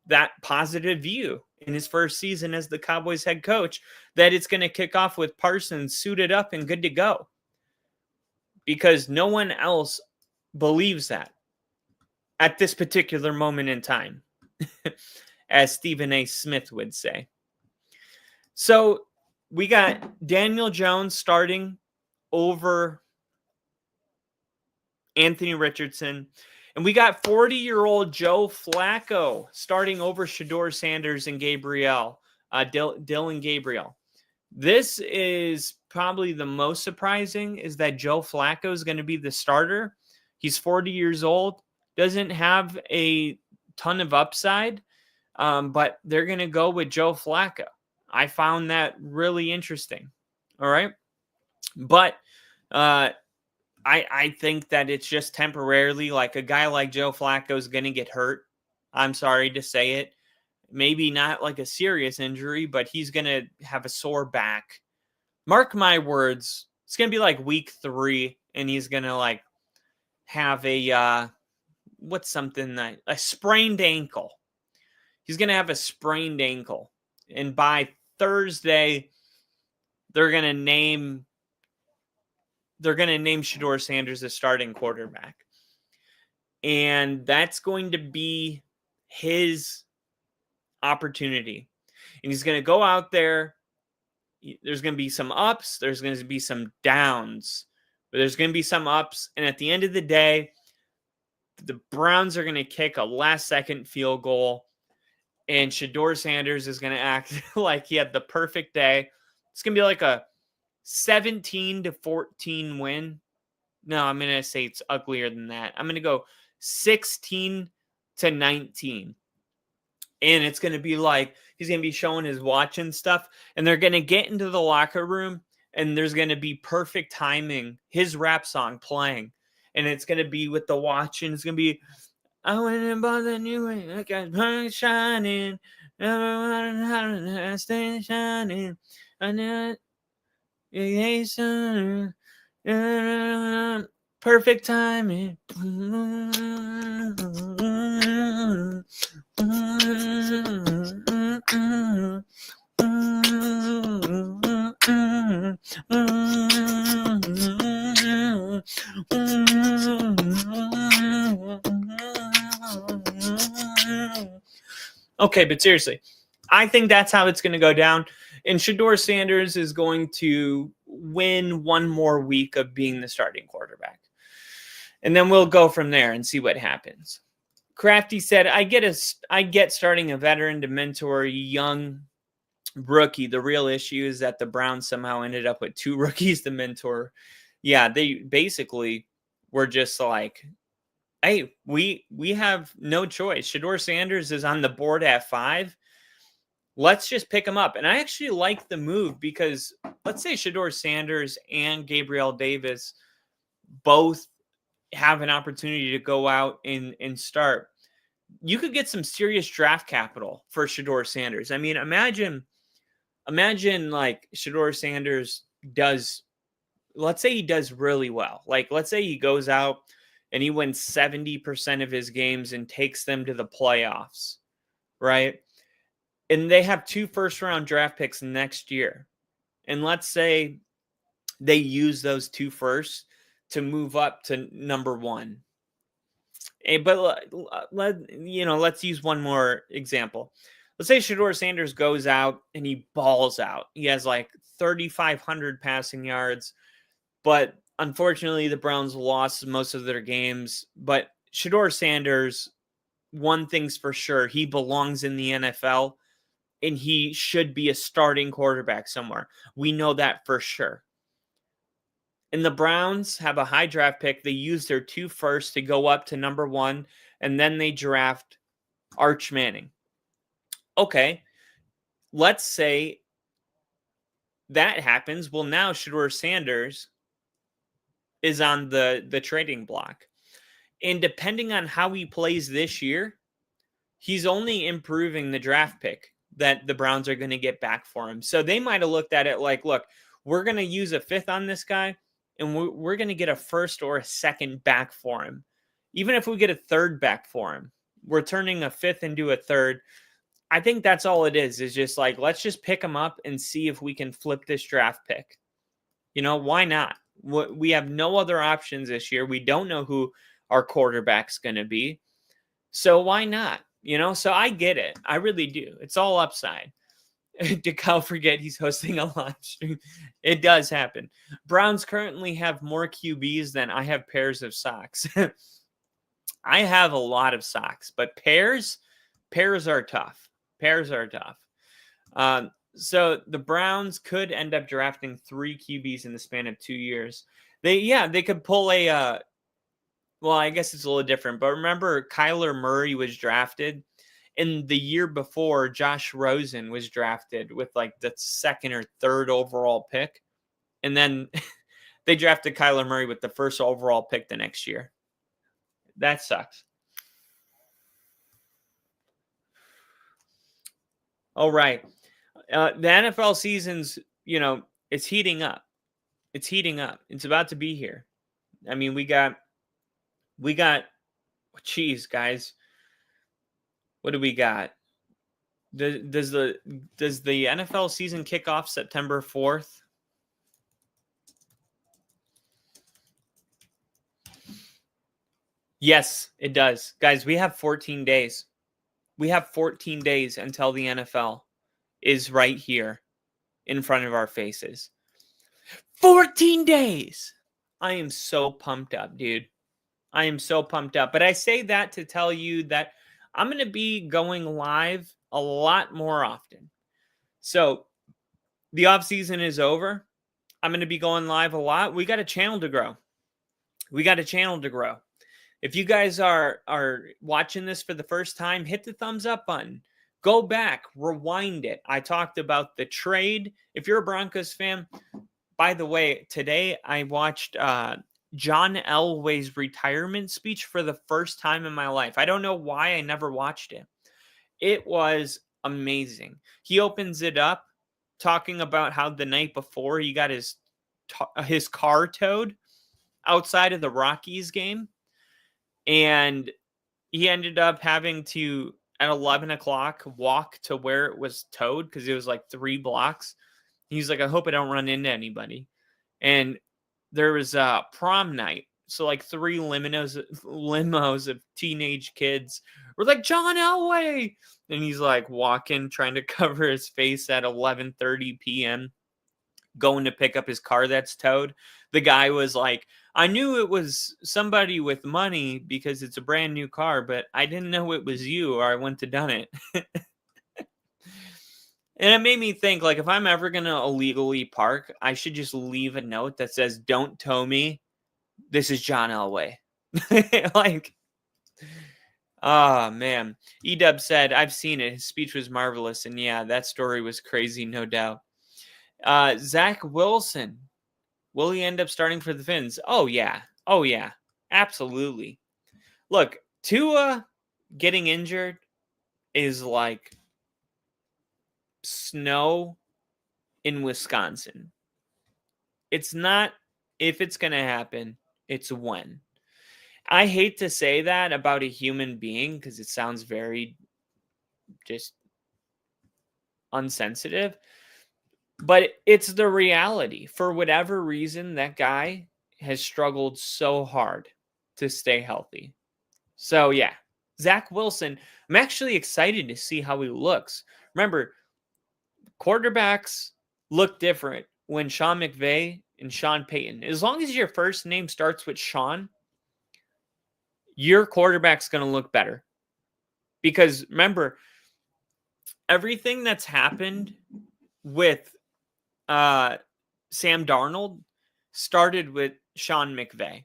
that positive view in his first season as the Cowboys head coach, that it's going to kick off with Parsons suited up and good to go. Because no one else believes that at this particular moment in time, as Stephen A. Smith would say. So we got Daniel Jones starting over Anthony Richardson. And we got 40-year-old Joe Flacco starting over Shedeur Sanders and Dylan Gabriel. This is probably the most surprising, is that Joe Flacco is going to be the starter. He's 40 years old, doesn't have a ton of upside, but they're going to go with Joe Flacco. I found that really interesting. All right. But I think that it's just temporarily, like a guy like Joe Flacco is going to get hurt. I'm sorry to say it. Maybe not like a serious injury, but he's going to have a sore back. Mark my words. It's going to be like week 3, and he's going to like have a sprained ankle. He's going to have a sprained ankle. And by Thursday, they're going to name Shedeur Sanders the starting quarterback. And that's going to be his opportunity. And he's going to go out there. There's going to be some ups. There's going to be some downs. But there's going to be some ups. And at the end of the day, the Browns are going to kick a last-second field goal. And Shedeur Sanders is going to act like he had the perfect day. It's going to be like a 17-14 win. No, I'm going to say it's uglier than that. I'm going to go 16-19. And it's going to be like, he's going to be showing his watch and stuff. And they're going to get into the locker room. And there's going to be perfect timing. His rap song playing. And it's going to be with the watch. And it's going to be, I went and bought the new way. I got bright shining. Stay shining. I know it. Perfect timing. Okay, but seriously, I think that's how it's going to go down. And Shedeur Sanders is going to win one more week of being the starting quarterback. And then we'll go from there and see what happens. Crafty said, I get starting a veteran to mentor a young rookie. The real issue is that the Browns somehow ended up with 2 rookies to mentor. Yeah, they basically were just like, hey, we have no choice. Shedeur Sanders is on the board at 5. Let's just pick him up. And I actually like the move because let's say Shedeur Sanders and Gabriel Davis both have an opportunity to go out and start. You could get some serious draft capital for Shedeur Sanders. I mean, imagine like Shedeur Sanders does, let's say he does really well. Like, let's say he goes out and he wins 70% of his games and takes them to the playoffs, right? And they have 2 first-round draft picks next year. And let's say they use those 2 firsts to move up to number 1. But let's use one more example. Let's say Shedeur Sanders goes out and he balls out. He has like 3,500 passing yards, but unfortunately the Browns lost most of their games. But Shedeur Sanders, one thing's for sure, he belongs in the NFL and he should be a starting quarterback somewhere. We know that for sure. And the Browns have a high draft pick. They use their 2 firsts to go up to number 1, and then they draft Arch Manning. Okay, let's say that happens. Well, now Shedeur Sanders is on the trading block. And depending on how he plays this year, he's only improving the draft pick that the Browns are going to get back for him. So they might have looked at it like, look, we're going to use a 5th on this guy, and we're going to get a 1st or a 2nd back for him. Even if we get a 3rd back for him, we're turning a 5th into a 3rd. I think that's all it is just like, let's just pick him up and see if we can flip this draft pick. Why not? We have no other options this year. We don't know who our quarterback's going to be. So why not? So I get it. I really do. It's all upside. Did Kyle forget he's hosting a live stream? It does happen. Browns currently have more QBs than I have pairs of socks. I have a lot of socks, but pairs are tough. Pairs are tough. So the Browns could end up drafting 3 QBs in the span of 2 years. They could pull a, well, I guess it's a little different, but remember Kyler Murray was drafted. And the year before, Josh Rosen was drafted with like the 2nd or 3rd overall pick. And then they drafted Kyler Murray with the 1st overall pick the next year. That sucks. All right. The NFL season's, it's heating up. It's heating up. It's about to be here. I mean, we got, geez, guys. What do we got? Does the NFL season kick off September 4th? Yes, it does. Guys, we have 14 days. We have 14 days until the NFL is right here in front of our faces. 14 days! I am so pumped up, dude. I am so pumped up. But I say that to tell you that I'm going to be going live a lot more often. So the off season is over. I'm going to be going live a lot. We got a channel to grow. We got a channel to grow. If you guys are watching this for the first time, hit the thumbs up button. Go back, rewind it. I talked about the trade. If you're a Broncos fan, by the way, today I watched John Elway's retirement speech for the first time in my life. I don't know why I never watched it. It was amazing. He opens it up talking about how the night before he got his car towed outside of the Rockies game. And he ended up having to, at 11 o'clock, walk to where it was towed because it was like 3 blocks. He's like, I hope I don't run into anybody. And there was a prom night. So like 3 limos of teenage kids were like, John Elway. And he's like walking, trying to cover his face at 11:30 p.m., going to pick up his car that's towed. The guy was like, I knew it was somebody with money because it's a brand new car, but I didn't know it was you, or I wouldn't have done it. And it made me think, like, if I'm ever going to illegally park, I should just leave a note that says, don't tow me. This is John Elway. Like, oh, man. E-Dub said, I've seen it. His speech was marvelous. And yeah, that story was crazy, no doubt. Zach Wilson. Will he end up starting for the Finns? Oh, yeah. Oh, yeah. Absolutely. Look, Tua getting injured is like snow in Wisconsin. It's not if it's going to happen, it's when. I hate to say that about a human being because it sounds very just unsensitive, but it's the reality. For whatever reason, that guy has struggled so hard to stay healthy. So yeah, Zach Wilson, I'm actually excited to see how he looks. Remember, quarterbacks look different when Sean McVay and Sean Payton. As long as your first name starts with Sean, your quarterback's going to look better. Because remember, everything that's happened with Sam Darnold started with Sean McVay.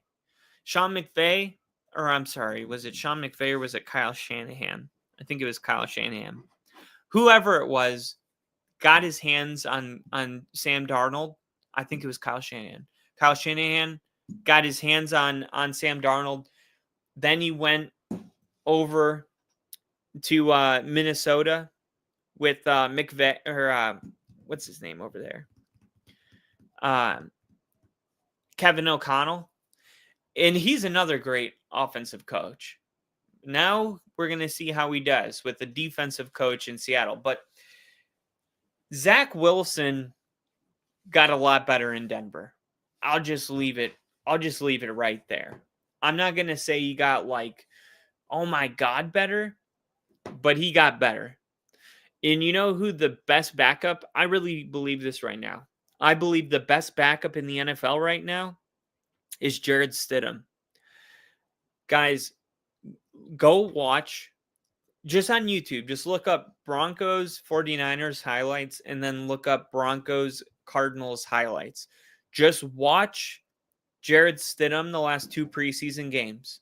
Sean McVay, or I'm sorry, was it Sean McVay or was it Kyle Shanahan? I think it was Kyle Shanahan. Whoever it was got his hands on Sam Darnold. I think it was Kyle Shanahan. Kyle Shanahan got his hands on Sam Darnold. Then he went over to Minnesota with McVay, or what's his name over there? Kevin O'Connell. And he's another great offensive coach. Now we're going to see how he does with the defensive coach in Seattle. But Zach Wilson got a lot better in Denver. I'll just leave it right there. I'm not going to say he got like, oh my God, better, but he got better. And you know who the best backup? I really believe this right now. I believe the best backup in the NFL right now is Jarrett Stidham. Guys, go watch just on YouTube. Just look up Broncos 49ers highlights and then look up Broncos Cardinals highlights. Just watch Jarrett Stidham the last 2 preseason games.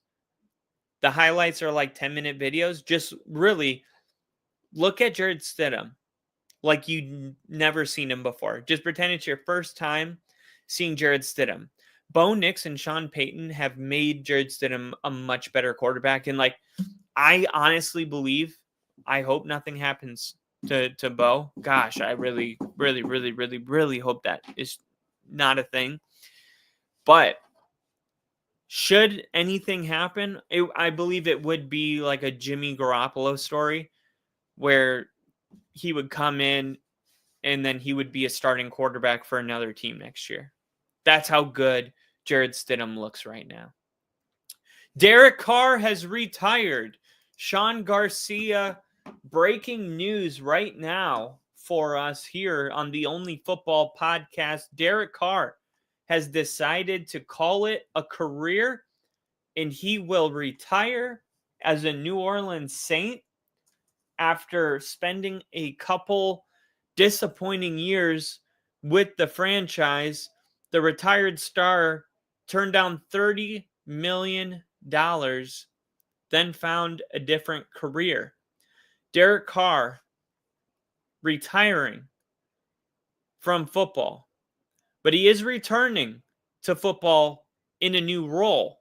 The highlights are like 10-minute videos. Just really look at Jarrett Stidham like you've never seen him before. Just pretend it's your first time seeing Jarrett Stidham. Bo Nix and Sean Payton have made Jarrett Stidham a much better quarterback. And like, I honestly believe, I hope nothing happens to Bo. Gosh, I really, really, really, really, really hope that is not a thing. But should anything happen, I believe it would be like a Jimmy Garoppolo story where he would come in and then he would be a starting quarterback for another team next year. That's how good Jarrett Stidham looks right now. Derek Carr has retired. Sean Garcia, breaking news right now for us here on the Only Football Podcast. Derek Carr has decided to call it a career, and he will retire as a New Orleans Saint after spending a couple disappointing years with the franchise. The retired star turned down $30 million, then found a different career. Derek Carr retiring from football, but he is returning to football in a new role.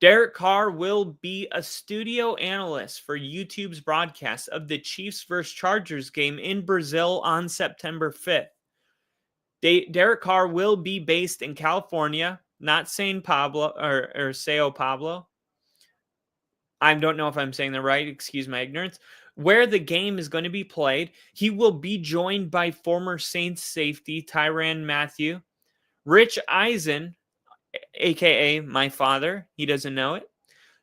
Derek Carr will be a studio analyst for YouTube's broadcast of the Chiefs vs. Chargers game in Brazil on September 5th. Derek Carr will be based in California, not Sao Paulo. I don't know if I'm saying that right. Excuse my ignorance. Where the game is going to be played. He will be joined by former Saints safety Tyrann Mathieu, Rich Eisen, a.k.a. my father, he doesn't know it,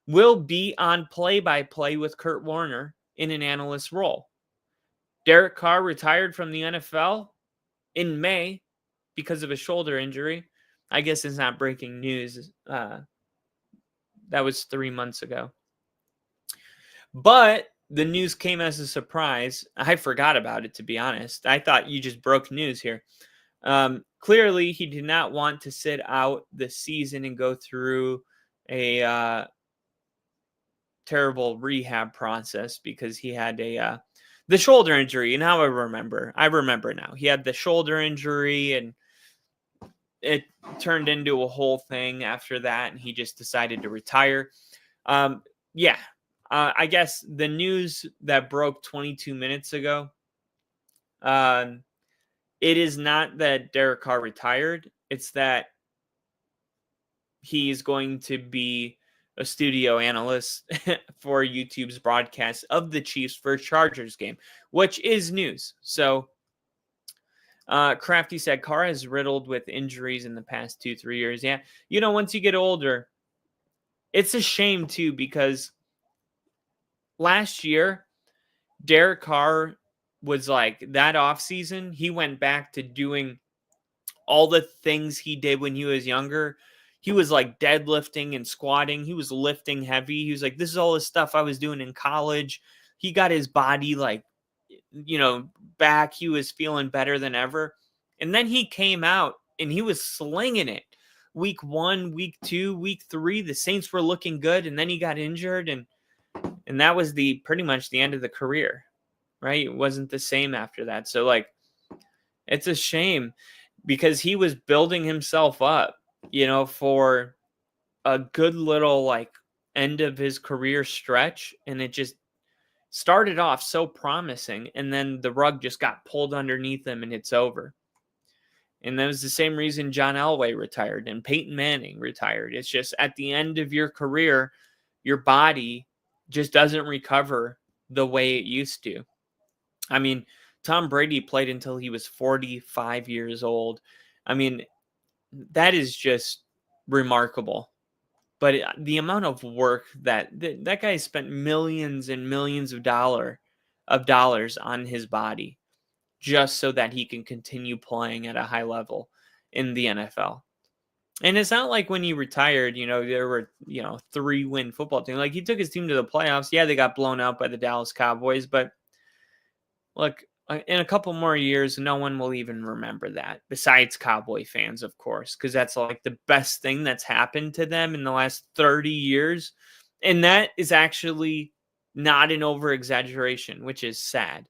will be on play-by-play with Kurt Warner in an analyst role. Derek Carr retired from the NFL in May because of a shoulder injury. I guess it's not breaking news. That was 3 months ago. But the news came as a surprise. I forgot about it, to be honest. I thought you just broke news here. Clearly, he did not want to sit out the season and go through a terrible rehab process because he had the shoulder injury. And now I remember now. He had the shoulder injury, and it turned into a whole thing after that, and he just decided to retire. I guess the news that broke 22 minutes ago, it is not that Derek Carr retired. It's that he's going to be a studio analyst for YouTube's broadcast of the Chiefs vs. Chargers game, which is news. So Crafty said Carr is riddled with injuries in the past 2-3 years. Yeah, once you get older, it's a shame too, because last year, Derek Carr was like, that offseason, he went back to doing all the things he did when he was younger. He was like deadlifting and squatting. He was lifting heavy. He was like, this is all the stuff I was doing in college. He got his body back. He was feeling better than ever. And then he came out and he was slinging it. Week 1, week 2, week 3, the Saints were looking good. And then he got injured. And that was pretty much the end of the career, right? It wasn't the same after that. So it's a shame because he was building himself up, for a good little end of his career stretch. And it just started off so promising. And then the rug just got pulled underneath him and it's over. And that was the same reason John Elway retired and Peyton Manning retired. It's just at the end of your career, your body just doesn't recover the way it used to. I mean, Tom Brady played until he was 45 years old. I mean, that is just remarkable. But the amount of work that guy spent millions and millions of dollars on his body just so that he can continue playing at a high level in the NFL. And it's not like when he retired, there were, 3-win football team. He took his team to the playoffs. Yeah, they got blown out by the Dallas Cowboys. But look, in a couple more years, no one will even remember that. Besides Cowboy fans, of course, because that's the best thing that's happened to them in the last 30 years. And that is actually not an over-exaggeration, which is sad.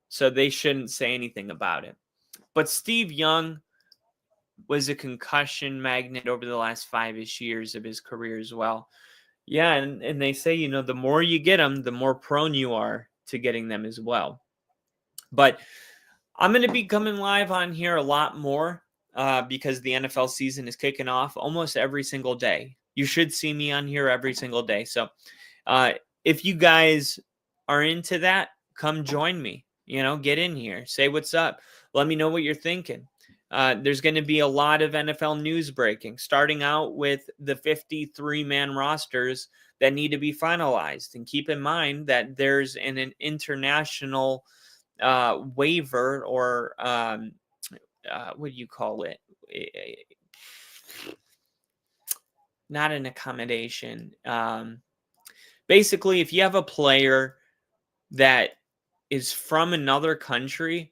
So they shouldn't say anything about it. But Steve Young was a concussion magnet over the last 5-ish years of his career as well. Yeah, and they say, the more you get them, the more prone you are to getting them as well. But I'm going to be coming live on here a lot more because the NFL season is kicking off almost every single day. You should see me on here every single day. So if you guys are into that, come join me. Get in here. Say what's up. Let me know what you're thinking. There's going to be a lot of NFL news breaking, starting out with the 53-man rosters that need to be finalized. And keep in mind that there's an international waiver or what do you call it? Not an accommodation. Basically, if you have a player that is from another country,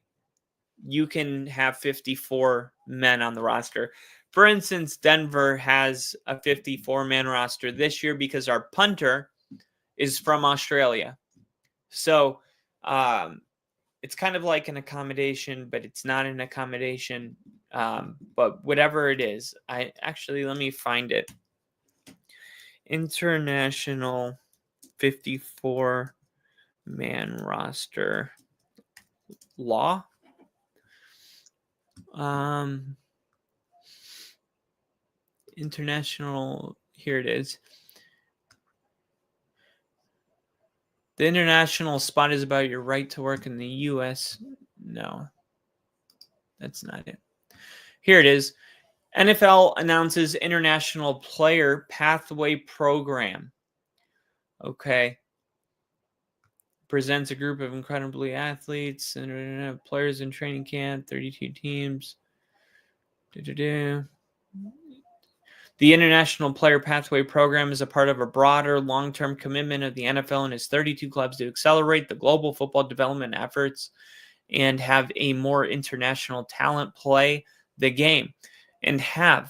you can have 54 men on the roster. For instance, Denver has a 54-man roster this year because our punter is from Australia. So it's kind of like an accommodation, but it's not an accommodation. But whatever it is, let me find it. International 54-man roster law. International, here it is. The international spot is about your right to work in the U.S. No, that's not it. Here it is. NFL announces international player pathway program. Okay. Presents a group of incredibly athletes and players in training camp, 32 teams. The International Player Pathway Program is a part of a broader long-term commitment of the NFL and its 32 clubs to accelerate the global football development efforts and have a more international talent play the game. The NFL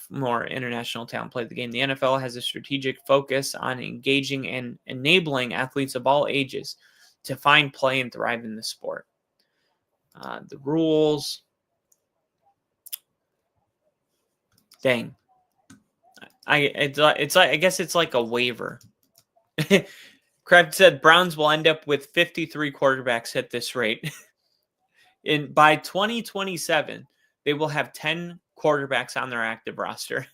has a strategic focus on engaging and enabling athletes of all ages to find, play, and thrive in the sport. The rules. Dang. I guess it's like a waiver. Kraft said Browns will end up with 53 quarterbacks at this rate. By 2027, they will have 10 quarterbacks on their active roster.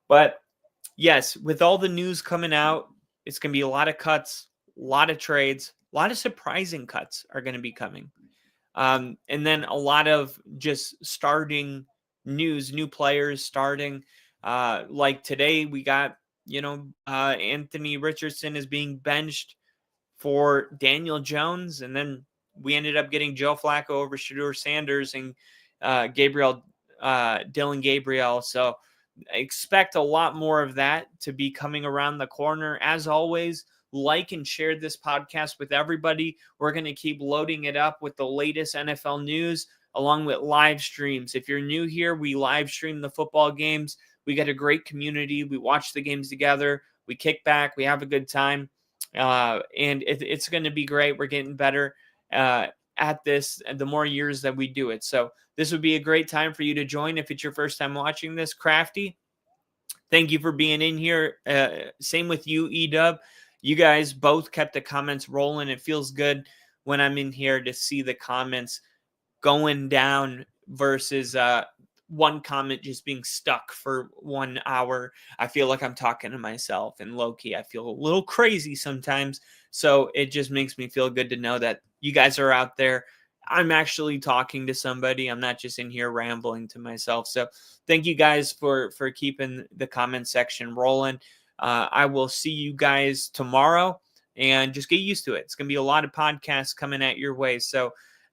But yes, with all the news coming out, it's going to be a lot of cuts, a lot of trades, a lot of surprising cuts are going to be coming. And then a lot of just starting news, new players starting. Like today, we got, Anthony Richardson is being benched for Daniel Jones. And then we ended up getting Joe Flacco over Shedeur Sanders and Dylan Gabriel. So expect a lot more of that to be coming around the corner. As always, like and share this podcast with everybody. We're going to keep loading it up with the latest NFL news along with live streams. If you're new here, we live stream the football games. We got a great community. We watch the games together. We kick back. We have a good time. And it's going to be great. We're getting better at this and the more years that we do it. So this would be a great time for you to join if it's your first time watching this. Crafty, thank you for being in here. Same with you, E-Dub. You guys both kept the comments rolling. It feels good when I'm in here to see the comments going down versus one comment just being stuck for 1 hour. I feel like I'm talking to myself, and low-key, I feel a little crazy sometimes. So it just makes me feel good to know that you guys are out there. I'm actually talking to somebody. I'm not just in here rambling to myself. So thank you guys for keeping the comment section rolling. I will see you guys tomorrow, and just get used to it. It's going to be a lot of podcasts coming at your way. So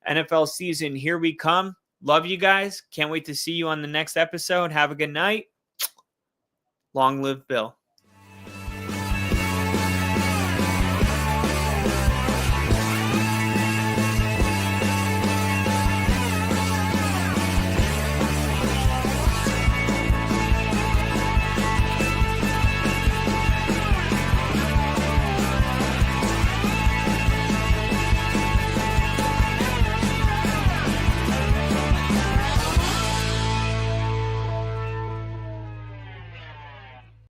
NFL season, here we come. Love you guys. Can't wait to see you on the next episode. Have a good night. Long live Bill.